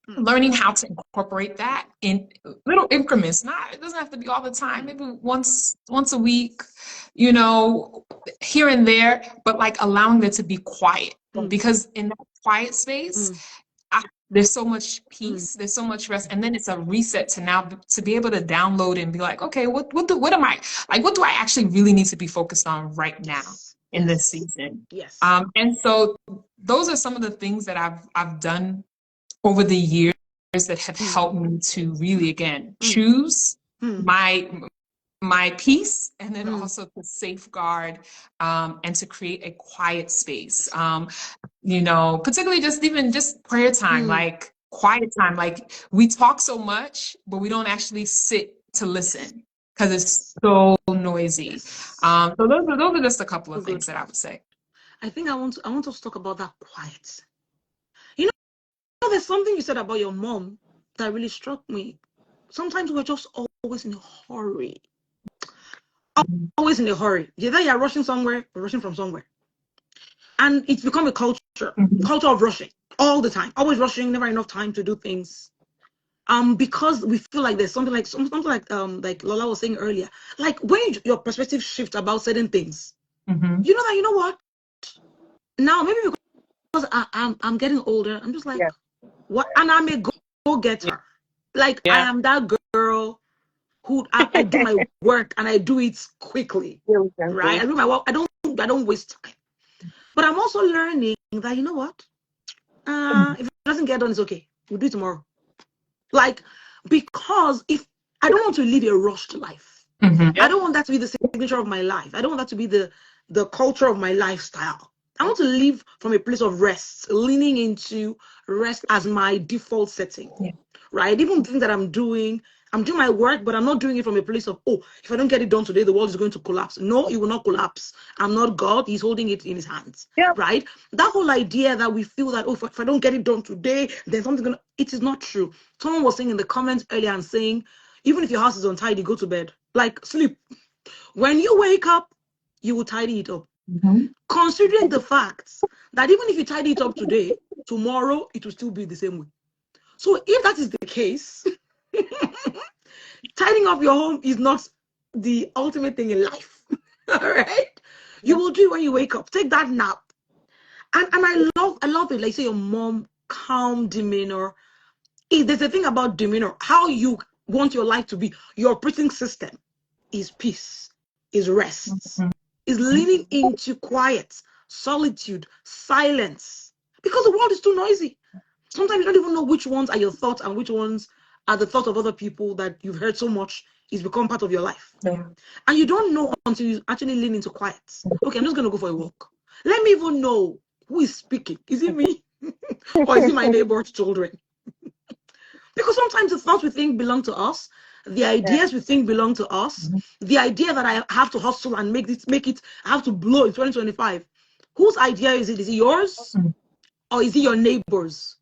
Learning how to incorporate that in little increments. It doesn't have to be all the time, maybe once a week, you know, here and there, but like allowing it to be quiet. Because in that quiet space, there's so much peace, there's so much rest, and then it's a reset to now to be able to download and be like, okay, what am I like? What do I actually really need to be focused on right now in this season? Yes. And so those are some of the things that I've done over the years that have helped me to really again choose my peace, and then also to safeguard and to create a quiet space. You know, particularly just prayer time, like quiet time. Like we talk so much, but we don't actually sit to listen because it's so noisy. So those are just a couple of things that I would say. I think I want to talk about that quiet. You know, there's something you said about your mom that really struck me. Sometimes we're just always in a hurry. Always in a hurry. Either you're rushing somewhere or rushing from somewhere. And it's become a culture of rushing all the time. Always rushing, never enough time to do things. Because we feel like there's something like Lola was saying earlier. Like when your perspective shifts about certain things, you know what? Now maybe because I'm getting older, I'm just like, what? And I'm a go-getter. Like I am that girl who I do my work and I do it quickly, right? I do my work. I don't waste time. But I'm also learning that, you know what? If it doesn't get done, it's okay. We'll do it tomorrow. Like, because if I don't want to live a rushed life, I don't want that to be the signature of my life. I don't want that to be the culture of my lifestyle. I want to live from a place of rest, leaning into rest as my default setting, right? Even the things that I'm doing my work, but I'm not doing it from a place of, oh, if I don't get it done today, the world is going to collapse. No, it will not collapse. I'm not God. He's holding it in his hands, right? That whole idea that we feel that, oh, if I don't get it done today, then something's going to, it is not true. Someone was saying in the comments earlier and saying, even if your house is untidy, go to bed. Like, sleep. When you wake up, you will tidy it up. Considering the fact that even if you tidy it up today, tomorrow, it will still be the same way. So if that is the case, tidying up your home is not the ultimate thing in life. All right, you will do it when you wake up. Take that nap, and I love it. Like say your mom, calm demeanor. There's a thing about demeanor. How you want your life to be. Your operating system is peace, is rest, is leaning into quiet, solitude, silence. Because the world is too noisy. Sometimes you don't even know which ones are your thoughts and which ones are the thoughts of other people that you've heard so much It's become part of your life. Yeah. And you don't know until you actually lean into quiet. Okay, I'm just going to go for a walk. Let me even know who is speaking. Is it me? Or is it my neighbor's children? Because sometimes the thoughts we think belong to us, the ideas we think belong to us, the idea that I have to hustle and make it, I have to blow in 2025. Whose idea is it? Is it yours? Or is it your neighbor's?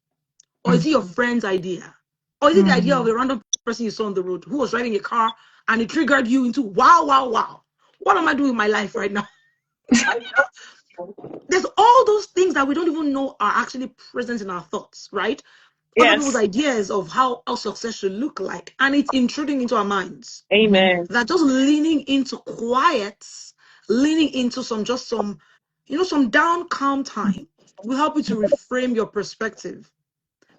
Or is it your friend's idea? Or is it the idea of a random person you saw on the road who was driving a car and it triggered you into, wow, wow, wow. What am I doing in my life right now? There's all those things that we don't even know are actually present in our thoughts, right? Other people's Yes. ideas of how our success should look like, and it's intruding into our minds. Amen. That just leaning into quiet, leaning into some down, calm time will help you to reframe your perspective.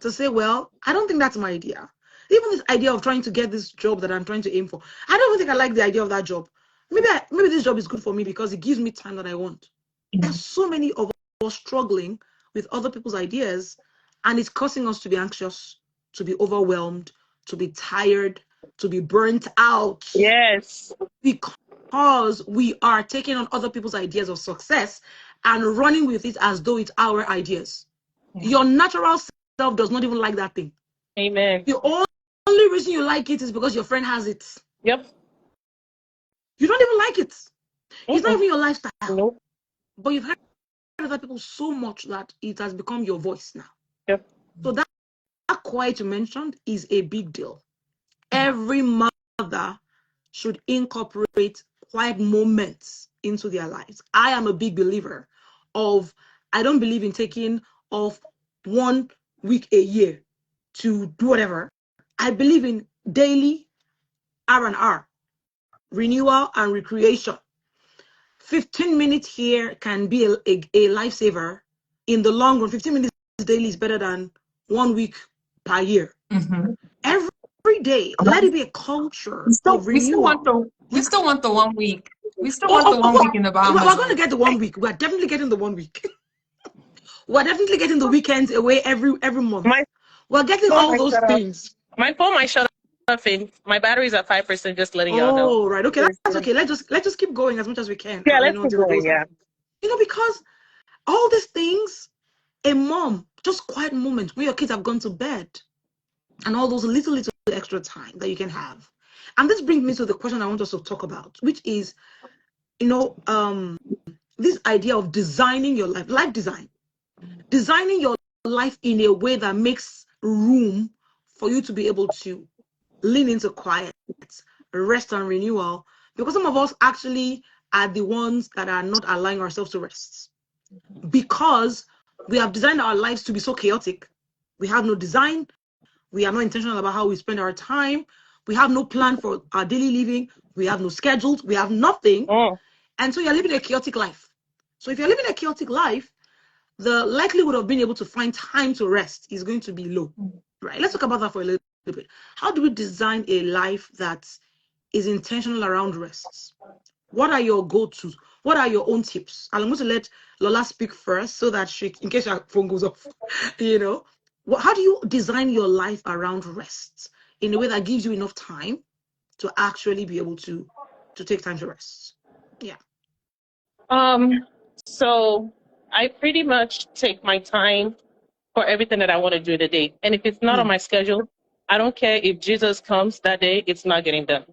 To say, well, I don't think that's my idea. Even this idea of trying to get this job that I'm trying to aim for, I don't even think I like the idea of that job. Maybe this job is good for me because it gives me time that I want. There's so many of us struggling with other people's ideas, and it's causing us to be anxious, to be overwhelmed, to be tired, to be burnt out. Yes. Because we are taking on other people's ideas of success and running with it as though it's our ideas. Your natural self does not even like that thing. Amen. The only reason you like it is because your friend has it. Yep. You don't even like it. It's not even your lifestyle. Nope. But you've heard other people so much that it has become your voice now. Yep. So that quiet you mentioned is a big deal. Every mother should incorporate quiet moments into their lives. I am a big believer of, I don't believe in taking off 1 week a year to do whatever. I believe in daily R&R, renewal and recreation. 15 minutes here can be a lifesaver in the long run. 15 minutes daily is better than 1 week per year. Every day, let it be a culture of renewal. We still want the 1 week. We still want the 1 week in the Bahamas. We're going to get the 1 week. We're definitely getting the 1 week. We're definitely getting the weekends away every month. We're getting all those things. My phone might shut off in. My battery's at 5%, just letting y'all know. Oh, right. Okay, that's okay. Let's just keep going as much as we can. Yeah, let's keep going, yeah. Because all these things, a mom, just quiet moments where your kids have gone to bed, and all those little extra time that you can have. And this brings me to the question I want us to talk about, which is, this idea of designing your life design. Designing your life in a way that makes room for you to be able to lean into quiet, rest and renewal, because some of us actually are the ones that are not allowing ourselves to rest, because we have designed our lives to be so chaotic. We have no design. We are not intentional about how we spend our time. We have no plan for our daily living. We have no schedules. We have nothing. And so you're living a chaotic life. So if you're living a chaotic life, the likelihood of being able to find time to rest is going to be low, right? Let's talk about that for a little bit. How do we design a life that is intentional around rest? What are your go-tos? What are your own tips? And I'm going to let Lola speak first so that she, in case her phone goes off, how do you design your life around rest in a way that gives you enough time to actually be able to take time to rest? Yeah. So I pretty much take my time for everything that I want to do today. And if it's not on my schedule, I don't care if Jesus comes that day, it's not getting done.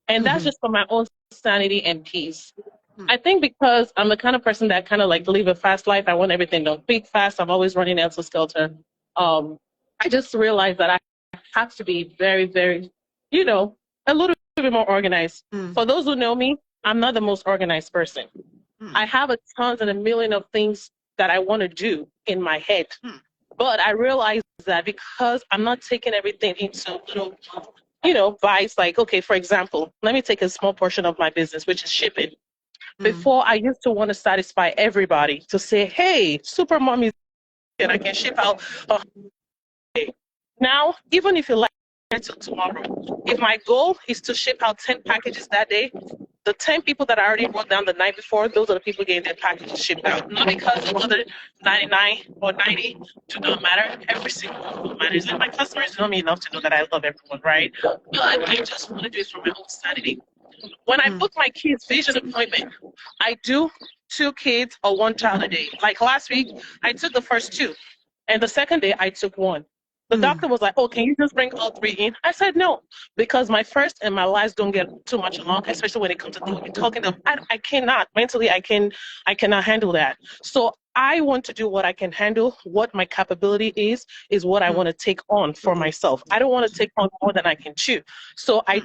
And that's just for my own sanity and peace. I think because I'm the kind of person that kind of like live a fast life, I want everything done quick, fast. I'm always running out to skelter. I just realized that I have to be very, very, a little bit more organized. For those who know me, I'm not the most organized person. I have a tons and a million of things that I want to do in my head. But I realize that because I'm not taking everything into bites, like, okay, for example, let me take a small portion of my business, which is shipping. Before, I used to want to satisfy everybody to say, hey, super mom is and I can ship out. Now, even if you like until tomorrow, if my goal is to ship out 10 packages that day, the 10 people that I already wrote down the night before, those are the people getting their packages shipped out. Not because the other 99 or 90 do not matter. Every single one matters. And my customers know me enough to know that I love everyone, right? But I just want to do it for my own sanity. When I book my kids' vision appointment, I do 2 kids or 1 child a day. Like last week, I took the first 2, and the second day I took 1. The doctor was like, "Oh, can you just bring all 3 in?" I said no, because my first and my last don't get too much along, especially when it comes to talking to them. I cannot mentally. I cannot handle that. So I want to do what I can handle. What my capability is what I want to take on for myself. I don't want to take on more than I can chew. So I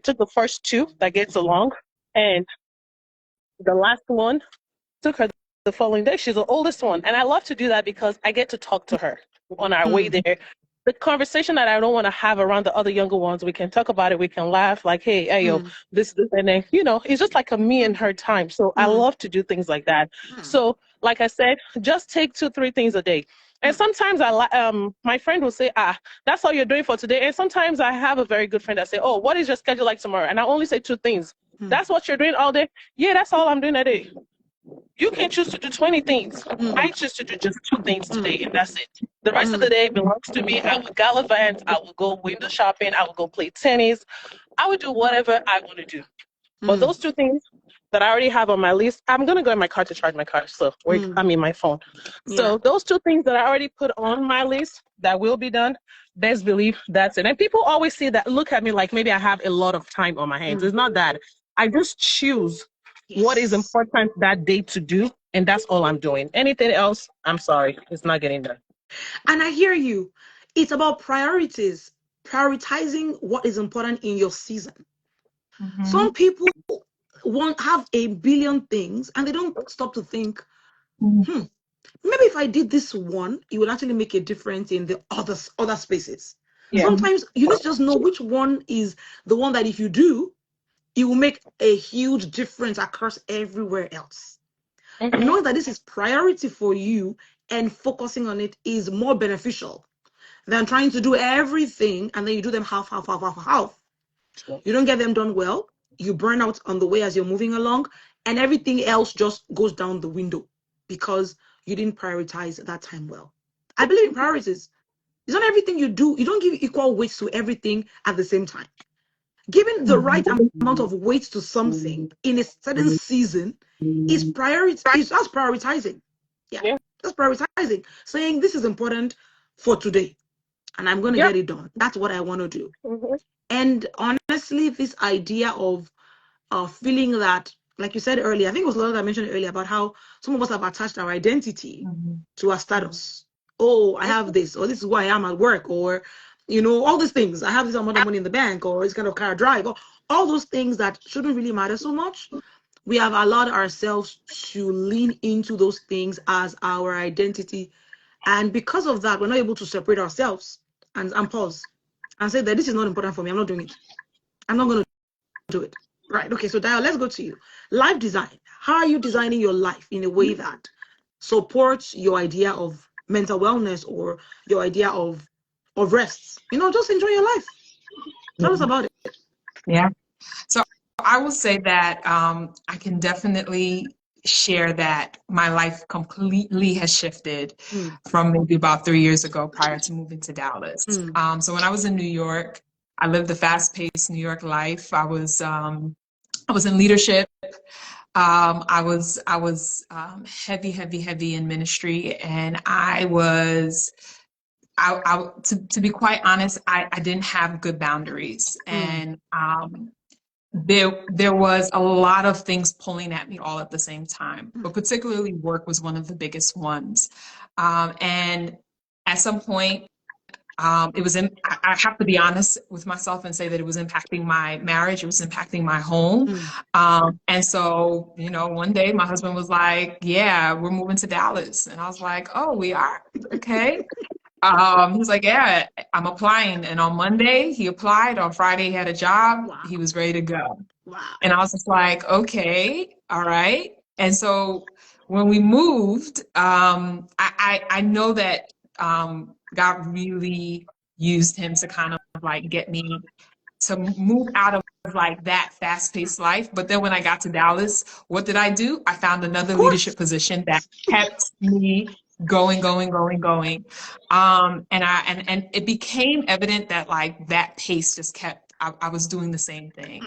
took the first 2 that gets along, and the last one took her the following day. She's the oldest one, and I love to do that because I get to talk to her on our way there. The conversation that I don't want to have around the other younger ones, we can talk about it, we can laugh, like, hey, yo, this, and then, it's just like a me and her time. So I love to do things like that. So, like I said, just take 2-3 things a day. And sometimes my friend will say, that's all you're doing for today. And sometimes I have a very good friend that say, oh, what is your schedule like tomorrow? And I only say 2 things. That's what you're doing all day? Yeah, that's all I'm doing a day. You can choose to do 20 things. I choose to do just 2 things today, and that's it. The rest of the day belongs to me. I will gallivant. I will go window shopping. I will go play tennis. I will do whatever I want to do. But those 2 things that I already have on my list, I'm going to go in my car to charge my car. So I mean my phone. So those 2 things that I already put on my list that will be done, best believe that's it. And people always say that, look at me like maybe I have a lot of time on my hands. It's not that. I just choose what is important that day to do, and that's all I'm doing. Anything else, I'm sorry, it's not getting done. And I hear you. It's about priorities, prioritizing what is important in your season. Some people have a billion things, and they don't stop to think, maybe if I did this one, it will actually make a difference in the other spaces. Sometimes you need to just know which one is the one that if you do, it will make a huge difference across everywhere else. Knowing that this is priority for you and focusing on it is more beneficial than trying to do everything and then you do them half. You don't get them done well. You burn out on the way as you're moving along, and everything else just goes down the window because you didn't prioritize that time well. I believe in priorities. It's not everything you do. You don't give equal weight to everything at the same time. Giving the right amount of weight to something in a certain season is that's prioritizing. That's prioritizing. Saying this is important for today, and I'm going to get it done. That's what I want to do. And honestly, this idea of feeling that, like you said earlier, I think it was Lola that mentioned earlier about how some of us have attached our identity to our status. Oh, I have this, or this is who I am at work, or all these things. I have this amount of money in the bank, or this kind of car I drive, or all those things that shouldn't really matter so much. We have allowed ourselves to lean into those things as our identity. And because of that, we're not able to separate ourselves and pause and say that this is not important for me. I'm not doing it. I'm not going to do it. Right. Okay. So Dio, let's go to you. Life design. How are you designing your life in a way that supports your idea of mental wellness or your idea of rest? Just enjoy your life. Tell us about it. Yeah. So I will say that I can definitely share that my life completely has shifted from maybe about 3 years ago prior to moving to Dallas. So when I was in New York, I lived the fast-paced New York life. I was in leadership. I was heavy in ministry, and to be quite honest, I didn't have good boundaries, and there was a lot of things pulling at me all at the same time, but particularly work was one of the biggest ones. And at some point, I have to be honest with myself and say that it was impacting my marriage. It was impacting my home. And so, one day my husband was like, yeah, we're moving to Dallas. And I was like, oh, we are? Okay. He was like, yeah, I'm applying. And on Monday he applied. On Friday he had a job. Wow. He was ready to go. Wow. And I was just like, okay, all right. And so when we moved, I know that God really used him to kind of like get me to move out of like that fast-paced life. But then when I got to Dallas, what did I do? I found another Of leadership course. position that kept me going, going, going, going. And it became evident that like that pace just kept, I was doing the same thing.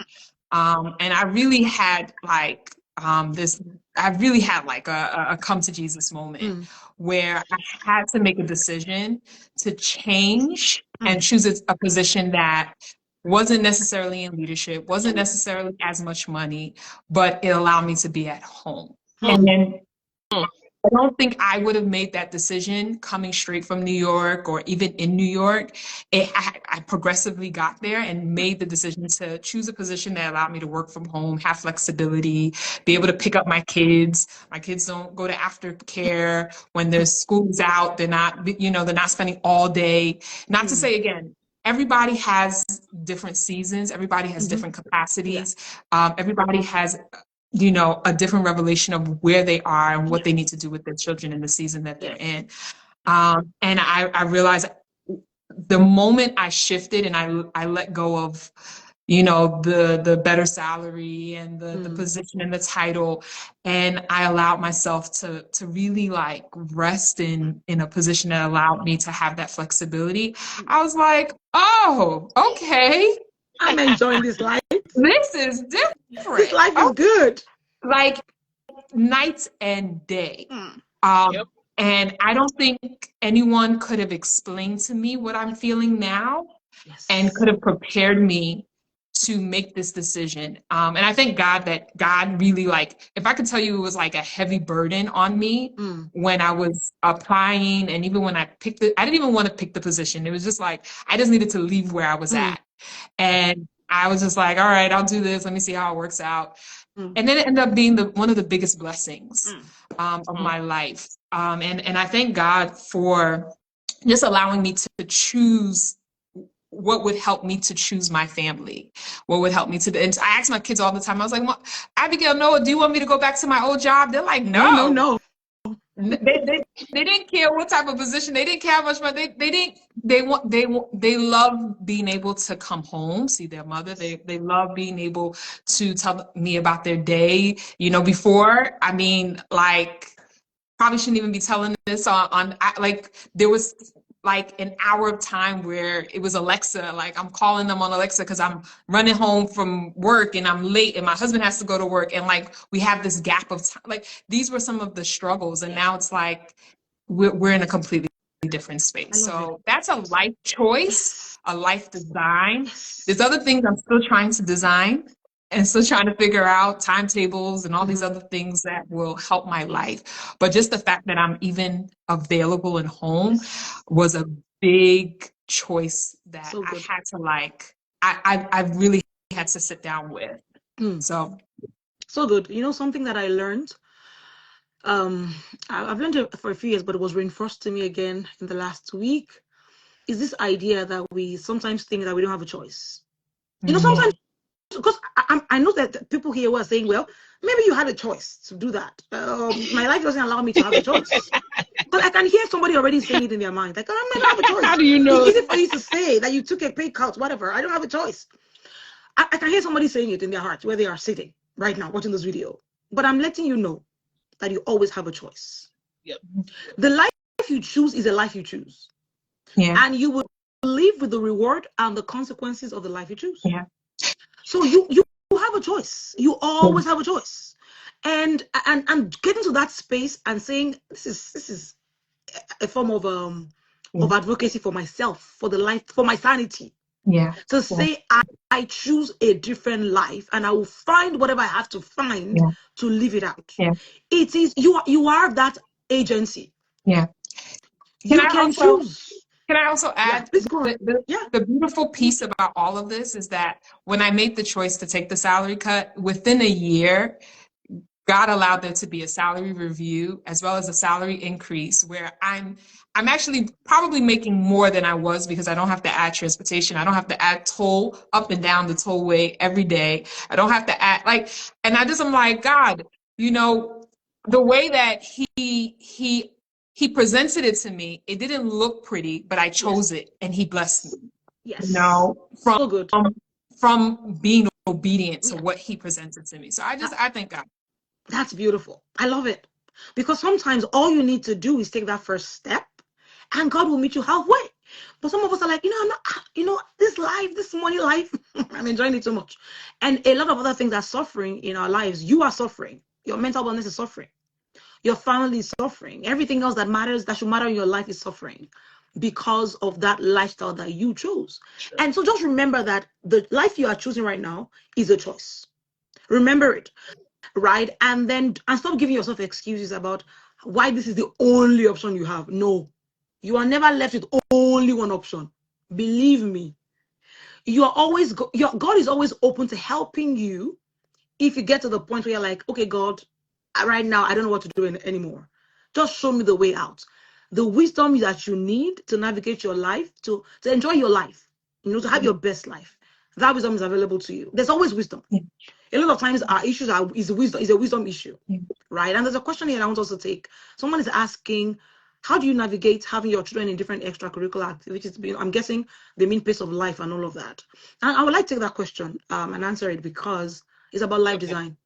And I really had like I really had like a come to Jesus moment where I had to make a decision to change and choose a position that wasn't necessarily in leadership, wasn't necessarily as much money, but it allowed me to be at home. And then I don't think I would have made that decision coming straight from New York or even in New York. I progressively got there and made the decision to choose a position that allowed me to work from home, have flexibility, be able to pick up my kids. My kids don't go to aftercare when their school's out. They're not, you know, they're not spending all day. Not to say again, everybody has different seasons. Everybody has different capacities. Everybody has, you know, a different revelation of where they are and what they need to do with their children in the season that they're in. And I realized the moment I shifted and I let go of, you know, the better salary and the position and the title, and I allowed myself to really like rest in a position that allowed me to have that flexibility. I was like, oh, okay. I'm enjoying this life. This is different. This life is good. Like night and day. And I don't think anyone could have explained to me what I'm feeling now and could have prepared me to make this decision. And I thank God that God really, like, if I could tell you, it was like a heavy burden on me when I was applying, and even when I picked it, I didn't even want to pick the position. It was just like, I just needed to leave where I was at. And I was just like, all right, I'll do this. Let me see how it works out. And then it ended up being one of the biggest blessings of my life. And I thank God for just allowing me to choose what would help me to choose my family, what would help me to. And I ask my kids all the time. I was like, Abigail, Noah, do you want me to go back to my old job? They're like, no. They didn't care what type of position. They didn't care how much money. They love being able to come home, see their mother. They love being able to tell me about their day. You know, before, I mean, like, probably shouldn't even be telling this on like, there was like an hour of time where it was Alexa, like I'm calling them on Alexa because I'm running home from work and I'm late and my husband has to go to work, and like we have this gap of time. Like, these were some of the struggles, and now it's like we're in a completely different space. So that's a life choice, a life design. There's other things I'm still trying to design and still trying to figure out timetables and all these other things that will help my life. But just the fact that I'm even available and home was a big choice that I had to like, I really had to sit down with. So good. You know, something that I learned, I've learned it for a few years, but it was reinforced to me again in the last week, is this idea that we sometimes think that we don't have a choice. You know, sometimes, because I know that people here were saying, well, maybe you had a choice to do that. My life doesn't allow me to have a choice. But I can hear somebody already saying it in their mind. Like, oh, I don't have a choice. How do you know? It's easy for you to say that you took a pay cut, whatever. I don't have a choice. I can hear somebody saying it in their heart where they are sitting right now watching this video. But I'm letting you know that you always have a choice. The life you choose is a life you choose. And you will live with the reward and the consequences of the life you choose. So you have a choice. You always have a choice. And getting to that space and saying, this is a form of advocacy for myself, for the life, for my sanity. To say I choose a different life and I will find whatever I have to find to live it out. It is you are that agency. You can choose. Can I also add, the beautiful piece about all of this is that when I made the choice to take the salary cut, within a year, God allowed there to be a salary review as well as a salary increase, where I'm actually probably making more than I was, because I don't have to add transportation. I don't have to add toll up and down the tollway every day. I don't have to add, like, and I'm like, God, you know, the way that he presented it to me, it didn't look pretty, but I chose it and he blessed me. You know, from being obedient to what he presented to me. So I thank God. That's beautiful. I love it. Because sometimes all you need to do is take that first step and God will meet you halfway. But some of us are like, I'm not, this life, this money life, I'm enjoying it so much. And a lot of other things are suffering in our lives. You are suffering. Your mental wellness is suffering. Your family is suffering. Everything else that matters, that should matter in your life is suffering because of that lifestyle that you chose. Sure. And so just remember that the life you are choosing right now is a choice. Remember it, right? And stop giving yourself excuses about why this is the only option you have. No, you are never left with only one option. Believe me, you are always, God is always open to helping you if you get to the point where you're like, okay, God, right now, I don't know what to do anymore. Just show me the way out. The wisdom that you need to navigate your life, to enjoy your life, to have your best life. That wisdom is available to you. There's always wisdom. Yeah. A lot of times our issues is a wisdom issue, right? And there's a question here I want us to take. Someone is asking, how do you navigate having your children in different extracurricular activities? I'm guessing the mean pace of life and all of that. And I would like to take that question and answer it because it's about life design.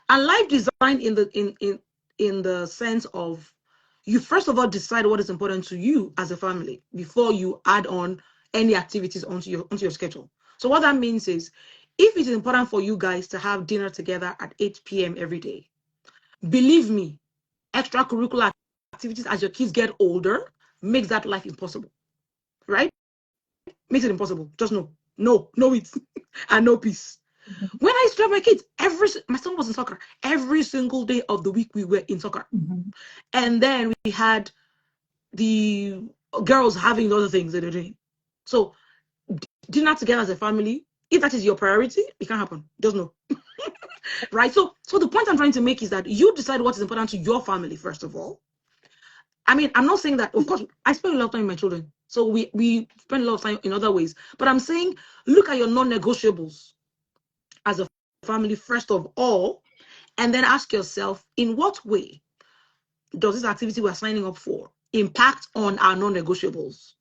And life design in the sense of you first of all decide what is important to you as a family before you add on any activities onto your schedule. So what that means is, if it is important for you guys to have dinner together at 8 p.m. every day, believe me, extracurricular activities as your kids get older makes that life impossible, right? Makes it impossible. Just no it and no peace. When I used to have my kids, my son was in soccer. Every single day of the week we were in soccer. And then we had the girls having other things that they're doing. So dinner together as a family, if that is your priority, it can't happen. Just no. Right? So the point I'm trying to make is that you decide what is important to your family, first of all. I mean, I'm not saying that, of course, I spend a lot of time with my children. So we spend a lot of time in other ways. But I'm saying, look at your non-negotiables as a family, first of all, and then ask yourself, in what way does this activity we're signing up for impact on our non-negotiables?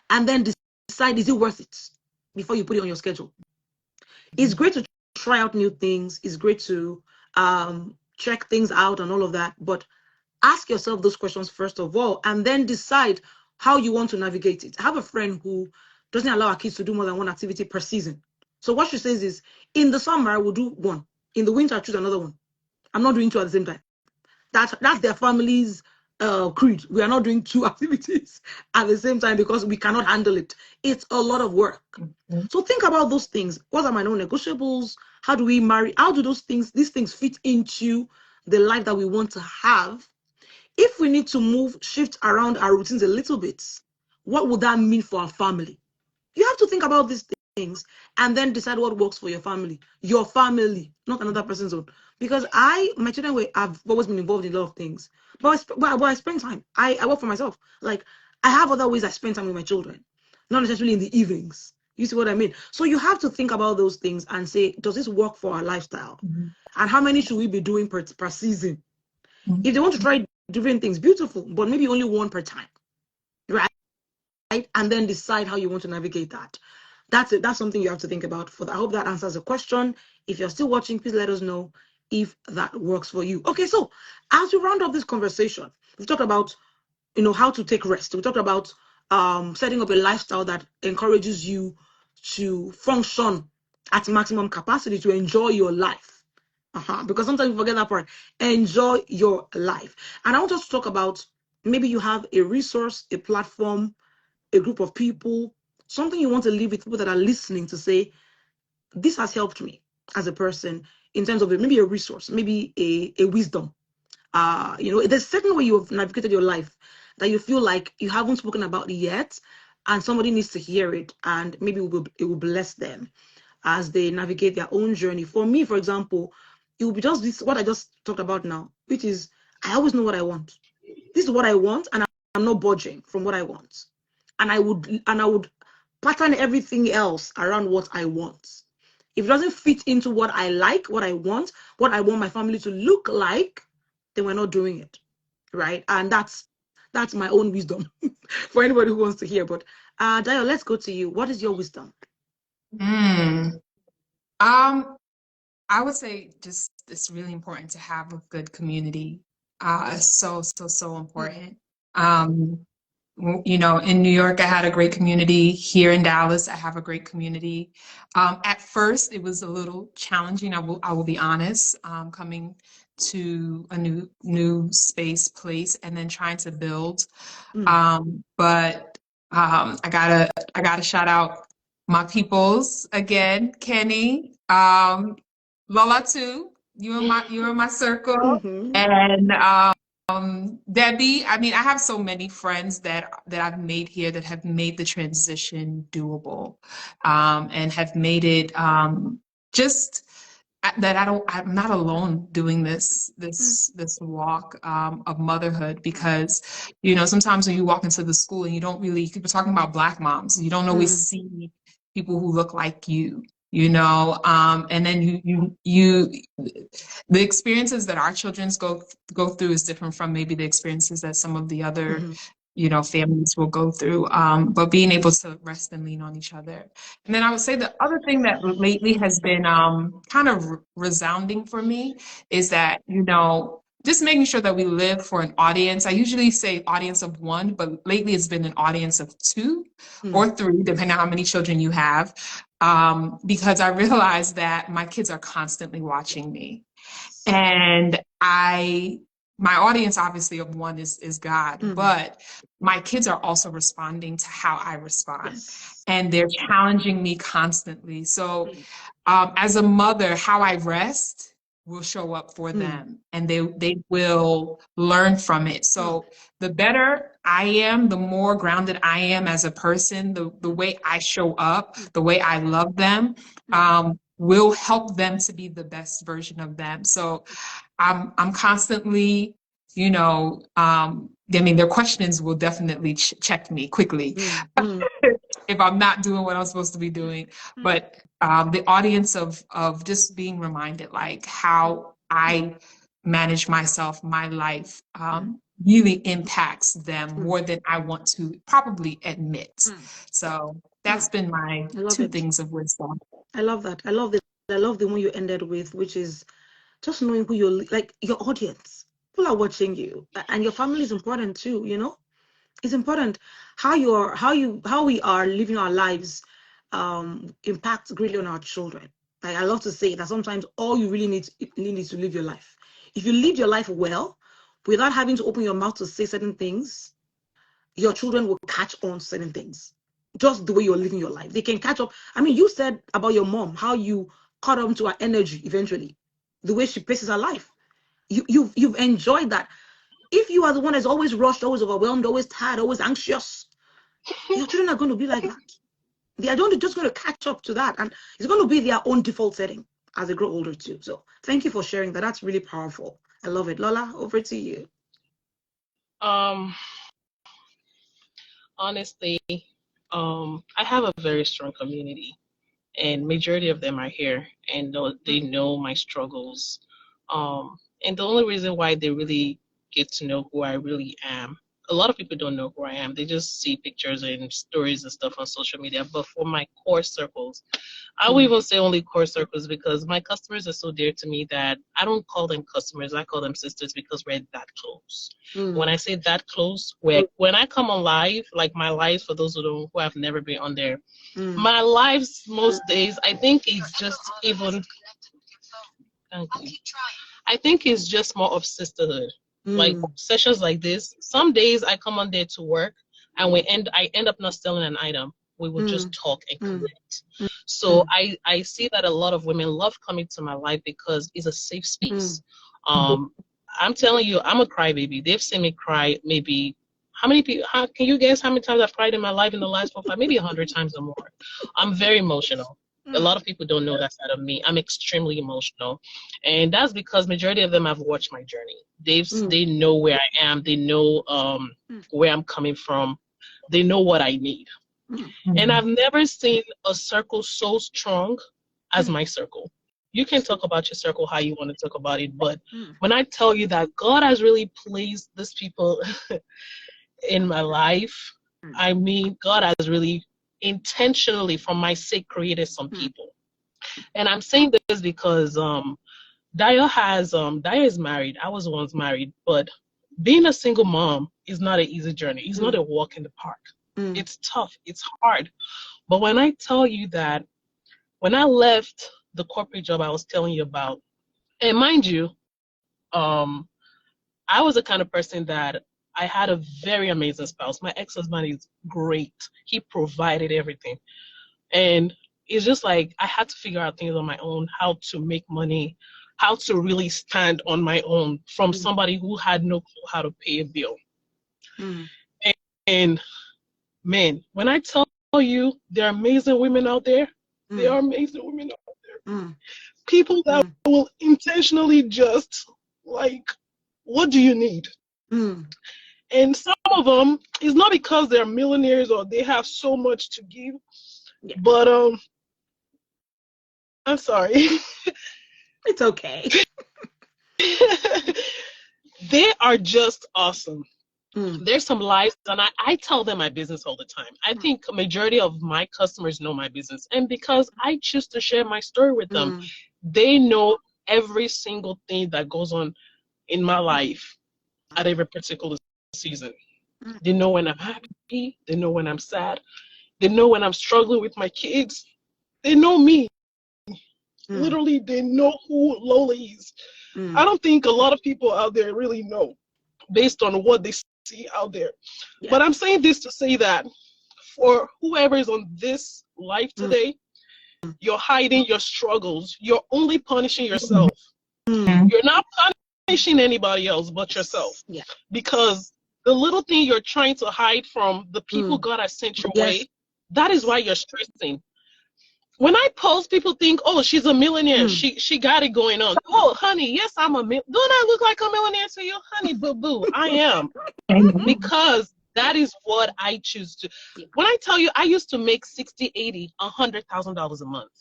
And then decide, is it worth it before you put it on your schedule? It's great to try out new things. It's great to check things out and all of that. But ask yourself those questions first of all, and then decide how you want to navigate it. I have a friend who doesn't allow our kids to do more than one activity per season. So what she says is, in the summer, I will do one. In the winter, I choose another one. I'm not doing two at the same time. That's their family's creed. We are not doing two activities at the same time because we cannot handle it. It's a lot of work. So think about those things. What are my non-negotiables? How do we marry? How do these things fit into the life that we want to have? If we need to shift around our routines a little bit, what would that mean for our family? You have to think about these things and then decide what works for your family, not another person's own. Because my children have always been involved in a lot of things, but I spend time. I work for myself. Like, I have other ways I spend time with my children, not necessarily in the evenings. You see what I mean? So you have to think about those things and say, does this work for our lifestyle? And how many should we be doing per season? If they want to try different things, beautiful, but maybe only one per time, right? And then decide how you want to navigate that. That's it. That's something you have to think about. I hope that answers the question. If you're still watching, please let us know if that works for you. Okay, so as we round up this conversation, we've talked about how to take rest. We talked about setting up a lifestyle that encourages you to function at maximum capacity, to enjoy your life. Because sometimes we forget that part. Enjoy your life. And I want us to talk about, maybe you have a resource, a platform, a group of people, something you want to leave with people that are listening to say, this has helped me as a person in terms of maybe a resource, maybe a wisdom. There's a certain way you have navigated your life that you feel like you haven't spoken about it yet, and somebody needs to hear it, and maybe it will bless them as they navigate their own journey. For me, for example, it will be just this, what I just talked about now, which is, I always know what I want. This is what I want, and I'm not budging from what I want. And I would pattern everything else around what I want. If it doesn't fit into what I like, what I want my family to look like, then we're not doing it, right? And that's my own wisdom for anybody who wants to hear. But Dayo, let's go to you. What is your wisdom? Mm. Um, I would say just it's really important to have a good community. So important. Um, in New York, I had a great community. Here in Dallas, I have a great community. At first, it was a little challenging. I will be honest, coming to a new space, place, and then trying to build. But I gotta shout out my peoples again, Kenny, Lola too. You in my circle, Mm-hmm. and Debbie. I mean, I have so many friends that I've made here that have made the transition doable, and have made it just that I'm not alone doing this walk of motherhood, because sometimes when you walk into the school and you don't really, people talking about Black moms, you don't always see people who look like and then the experiences that our children go through is different from maybe the experiences that some of the other Mm-hmm. families will go through, but being able to rest and lean on each other. And then I would say the other thing that lately has been kind of resounding for me is that, just making sure that we live for an audience. I usually say audience of one, but lately it's been an audience of two or three, depending on how many children you have, because I realized that my kids are constantly watching me. And my audience obviously of one is God, but my kids are also responding to how I respond. Yes. And they're challenging me constantly. So as a mother, how I rest will show up for them, and they will learn from it. So the better I am, the more grounded I am as a person, the way I show up, the way I love them, will help them to be the best version of them. So I'm constantly, I mean, their questions will definitely check me quickly if I'm not doing what I'm supposed to be doing. But the audience of just being reminded, like, how I manage myself, my life, really impacts them more than I want to probably admit. So that's been my I love two it. things of wisdom. I love that. I love it. I love the one you ended with, which is just knowing who you're like, your audience. People are watching you, and your family is important too. It's important how we are living our lives impacts greatly on our children. Like, I love to say that sometimes all you really need is to live your life. If you live your life well, without having to open your mouth to say certain things, your children will catch on certain things. Just the way you're living your life, they can catch up. I mean, you said about your mom, how you caught on to her energy eventually, the way she paces her life. You've enjoyed that. If you are the one that's always rushed, always overwhelmed, always tired, always anxious, your children are going to be like that. They are just going to catch up to that, and it's going to be their own default setting as they grow older too. So thank you for sharing that. That's really powerful. I love it. Lola, over to you. Honestly, I have a very strong community, and majority of them are here, and they know my struggles. And the only reason why they really get to know who I really am, a lot of people don't know who I am. They just see pictures and stories and stuff on social media. But for my core circles, I will even say only core circles, because my customers are so dear to me that I don't call them customers. I call them sisters, because we're that close. When I say that close, when I come on live, like my lives, for those who have never been on there, my lives most days, I think it's just even, thank you. I think it's just more of sisterhood. Like sessions like this, some days I come on there to work, and I end up not selling an item. We will just talk and connect. So I see that a lot of women love coming to my life because it's a safe space. I'm telling you, I'm a crybaby. They've seen me cry maybe, how many people, can you guess how many times I've cried in my life in the last 4 5, maybe 100 times or more. I'm very emotional. A lot of people don't know that side of me. I'm extremely emotional. And that's because majority of them have watched my journey. They know where I am. They know where I'm coming from. They know what I need. And I've never seen a circle so strong as my circle. You can talk about your circle how you want to talk about it, but when I tell you that God has really placed these people in my life, I mean, God has really intentionally, for my sake, created some people. And I'm saying this because Daya is married. I was once married, but being a single mom is not an easy journey. It's not a walk in the park. It's tough. It's hard. But when I tell you that, when I left the corporate job I was telling you about, and mind you, I was the kind of person that I had a very amazing spouse. My ex-husband is great. He provided everything. And it's just like I had to figure out things on my own, how to make money, how to really stand on my own from somebody who had no clue how to pay a bill. And man, when I tell you there are amazing women out there, there are amazing women out there. People that will intentionally just like, what do you need? And some of them, it's not because they're millionaires or they have so much to give, but I'm sorry. It's okay. They are just awesome. There's some lives, and I tell them my business all the time. I think a majority of my customers know my business, and because I choose to share my story with them, they know every single thing that goes on in my life at every particular season. They know when I'm happy, they know when I'm sad, they know when I'm struggling with my kids. They know me. Literally, they know who Lola is. I don't think a lot of people out there really know based on what they see out there. But I'm saying this to say that for whoever is on this life today, you're hiding your struggles. You're only punishing yourself. You're not punishing anybody else but yourself. Because the little thing you're trying to hide from the people God has sent your way, that is why you're stressing. When I post, people think, oh, she's a millionaire. She got it going on. Oh, honey, yes, I'm a millionaire. Don't I look like a millionaire to you? Honey, boo-boo, I am. Because that is what I choose to. When I tell you, I used to make $60,000, $80,000, $100,000 a month.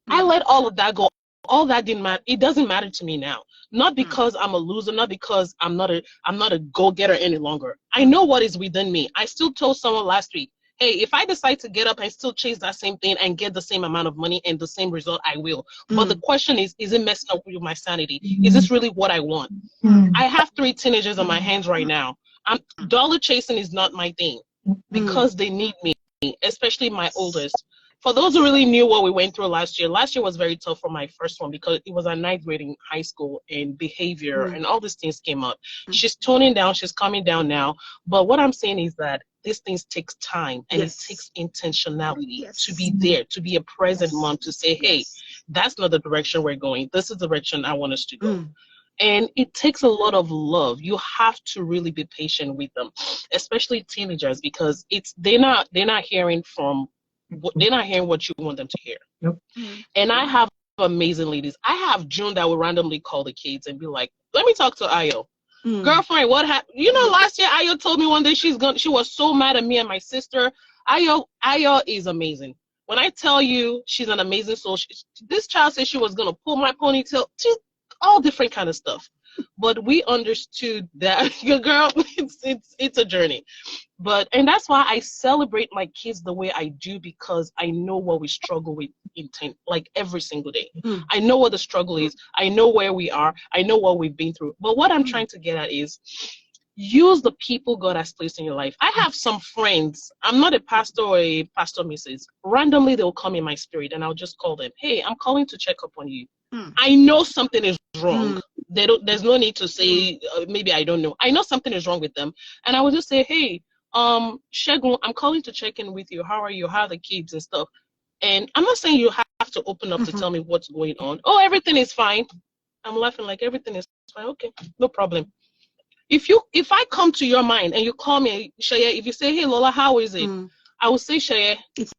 I let all of that go. All that didn't matter. It doesn't matter to me now. Not because I'm a loser, not because I'm not a go-getter any longer. I know what is within me. I still told someone last week, hey, if I decide to get up and still chase that same thing and get the same amount of money and the same result, I will. But the question is it messing up with my sanity? Is this really what I want? I have 3 teenagers on my hands right now. Dollar chasing is not my thing because they need me, especially my oldest. For those who really knew what we went through last year was very tough for my first one because it was a 9th grade in high school and behavior and all these things came up. She's toning down, she's calming down now. But what I'm saying is that these things takes time and it takes intentionality to be there, to be a present mom, to say, hey, that's not the direction we're going. This is the direction I want us to go. And it takes a lot of love. You have to really be patient with them, especially teenagers, because they're not hearing what you want them to hear. And I have amazing ladies. I have June that will randomly call the kids and be like, let me talk to Ayo. Girlfriend, what happened? You know, last year Ayo told me one day she was so mad at me and my sister. Ayo is amazing. When I tell you she's an amazing soul, this child said she was going to pull my ponytail, all different kind of stuff. But we understood that, your girl, it's a journey. And that's why I celebrate my kids the way I do, because I know what we struggle with like every single day. I know what the struggle is. I know where we are. I know what we've been through. But what I'm trying to get at is use the people God has placed in your life. I have some friends. I'm not a pastor or a pastor missus. Randomly, they'll come in my spirit and I'll just call them. Hey, I'm calling to check up on you. I know something is wrong. There's no need to say, maybe I don't know. I know something is wrong with them. And I will just say, hey, Shegun, I'm calling to check in with you. How are you? How are the kids and stuff? And I'm not saying you have to open up to tell me what's going on. Oh, everything is fine. I'm laughing like everything is fine. Okay, no problem. If I come to your mind and you call me, Shaya, if you say, hey, Lola, how is it? I will say, Shaya,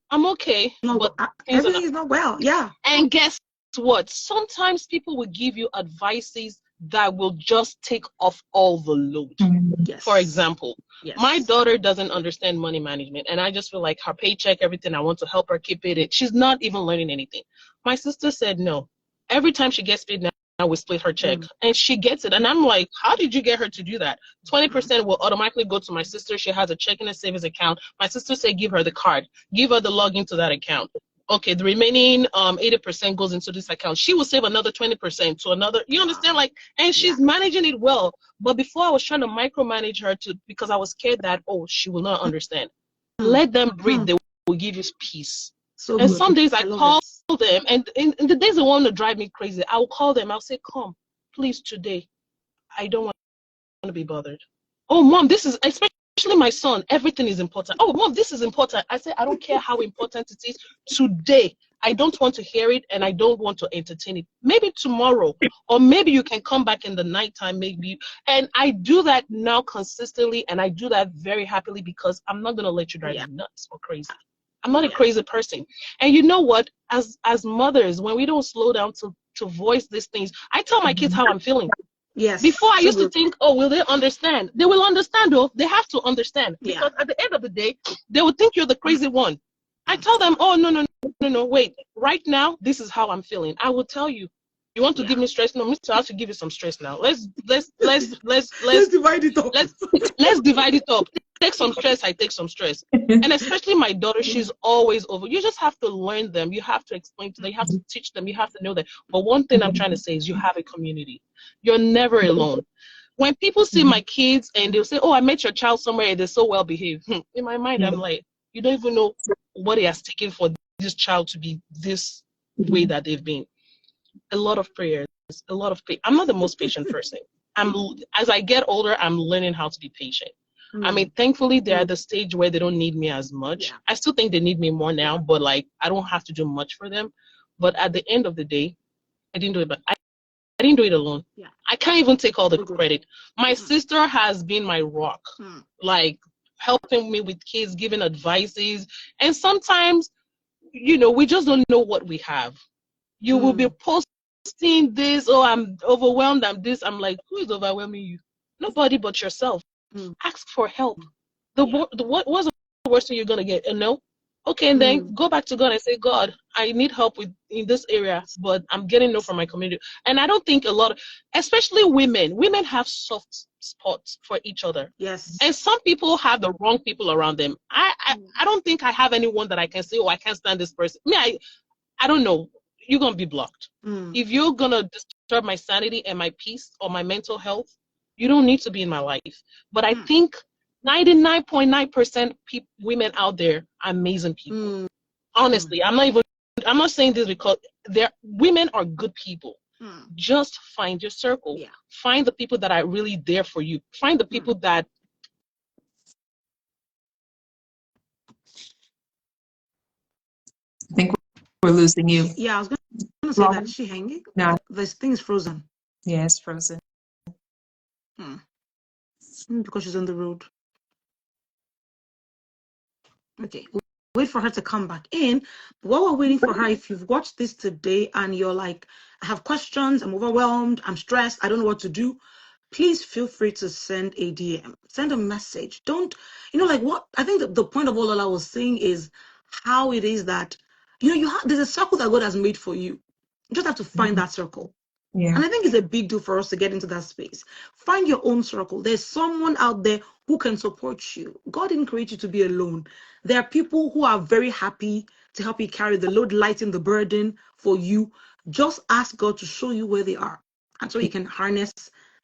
I'm okay. But everything is not well. Yeah. And guess what? Sometimes people will give you advices that will just take off all the load. For example, my daughter doesn't understand money management, and I just feel like her paycheck, everything, I want to help her keep it. She's not even learning anything. My sister said no. Every time she gets paid now, we split her check. And she gets it. And I'm like, how did you get her to do that? 20% will automatically go to my sister. She has a checking and savings account. My sister said, give her the card. Give her the login to that account. Okay, the remaining 80% goes into this account. She will save another 20% to another. You understand? Like, and she's managing it well. But before I was trying to micromanage her because I was scared that, she will not understand. Let them breathe. They will give you peace. So and some days I call them, and in the days they want to drive me crazy, I will call them. I'll say, come, please, today. I don't want to be bothered. Oh, Mom, this is, especially my son, everything is important. Oh, Mom, this is important. I say, I don't care how important it is. Today, I don't want to hear it, and I don't want to entertain it. Maybe tomorrow, or maybe you can come back in the nighttime, maybe. And I do that now consistently, and I do that very happily because I'm not going to let you drive me nuts or crazy. I'm not a crazy person. And you know what? As mothers, when we don't slow down to voice these things, I tell my kids how I'm feeling. Yes. Before I used to think, will they understand? They will understand, though. They have to understand. Because at the end of the day, they will think you're the crazy one. I tell them, no, wait. Right now, this is how I'm feeling. I will tell you. You want to give me stress? No, Mr. I have to give you some stress now. Let's divide it up. Let's divide it up. Take some stress, I take some stress. And especially my daughter, she's always over. You just have to learn them. You have to explain to them. You have to teach them. You have to know that. But one thing I'm trying to say is you have a community. You're never alone. When people see my kids and they'll say, I met your child somewhere and they're so well behaved. In my mind, I'm like, you don't even know what it has taken for this child to be this way that they've been. A lot of prayers, a lot of I'm not the most patient person. As I get older, I'm learning how to be patient. I mean, thankfully, they're at the stage where they don't need me as much. I still think they need me more now, but like, I don't have to do much for them. But at the end of the day, I didn't do it, but I didn't do it alone. I can't even take all the credit. My sister has been my rock, like helping me with kids, giving advices. And sometimes, we just don't know what we have. You will be posting this, I'm overwhelmed, I'm this. I'm like, who is overwhelming you? Nobody but yourself. Ask for help. What's the worst thing you're going to get? A no? Okay, and then go back to God and say, God, I need help in this area, but I'm getting no from my community. And I don't think especially women have soft spots for each other. Yes. And some people have the wrong people around them. I don't think I have anyone that I can say, I can't stand this person. I don't know. You're going to be blocked. If you're going to disturb my sanity and my peace or my mental health, you don't need to be in my life. But I think 99.9% women out there are amazing people. Honestly, I'm not saying this because women are good people. Just find your circle. Find the people that are really there for you. Find the people that I think we're losing you. Yeah, I was going to say that. Is she hanging? No. This thing is frozen. Yeah, it's frozen. Because she's on the road. Okay, we'll wait for her to come back in. While we're waiting for her, if you've watched this today and you're like, I have questions, I'm overwhelmed, I'm stressed, I don't know what to do, please feel free to send a DM, send a message. Don't, what I think the point of all I was saying is how it is that, there's a circle that God has made for you. You just have to find that circle. Yeah. And I think it's a big deal for us to get into that space. Find your own circle. There's someone out there who can support you. God didn't create you to be alone. There are people who are very happy to help you carry the load, lighten the burden for you. Just ask God to show you where they are. And so you can harness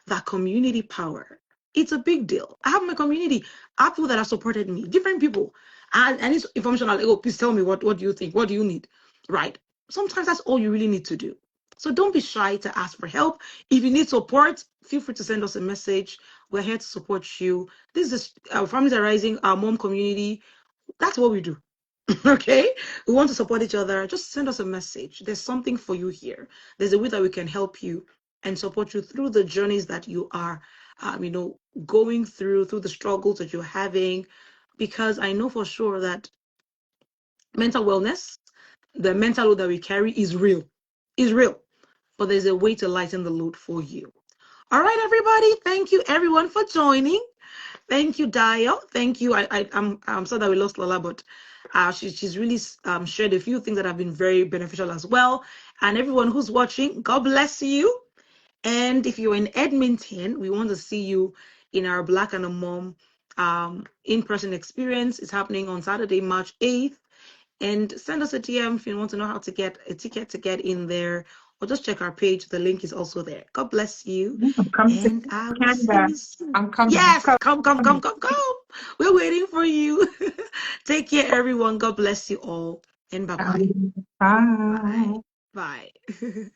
that community power. It's a big deal. I have my community. I have people that have supported me, different people. And it's information. I'll go, please tell me, what do you think? What do you need? Right. Sometimes that's all you really need to do. So don't be shy to ask for help. If you need support, feel free to send us a message. We're here to support you. This is our Families Are Rising, our mom community. That's what we do. Okay? We want to support each other. Just send us a message. There's something for you here. There's a way that we can help you and support you through the journeys that you are, going through the struggles that you're having. Because I know for sure that mental wellness, the mental load that we carry is real. Is real. But there's a way to lighten the load for you. All right, everybody. Thank you, everyone, for joining. Thank you, Dio. Thank you. I'm sorry that we lost Lola, but she's really shared a few things that have been very beneficial as well. And everyone who's watching, God bless you. And if you're in Edmonton, we want to see you in our Black and a Mom in-person experience. It's happening on Saturday, March 8th. And send us a DM if you want to know how to get a ticket to get in there, or just check our page. The link is also there. God bless you. Come to And I will see Canada. you soon. I'm coming. Yes, come. We're waiting for you. Take care, everyone. God bless you all. And bye-bye. Bye. Bye. Bye.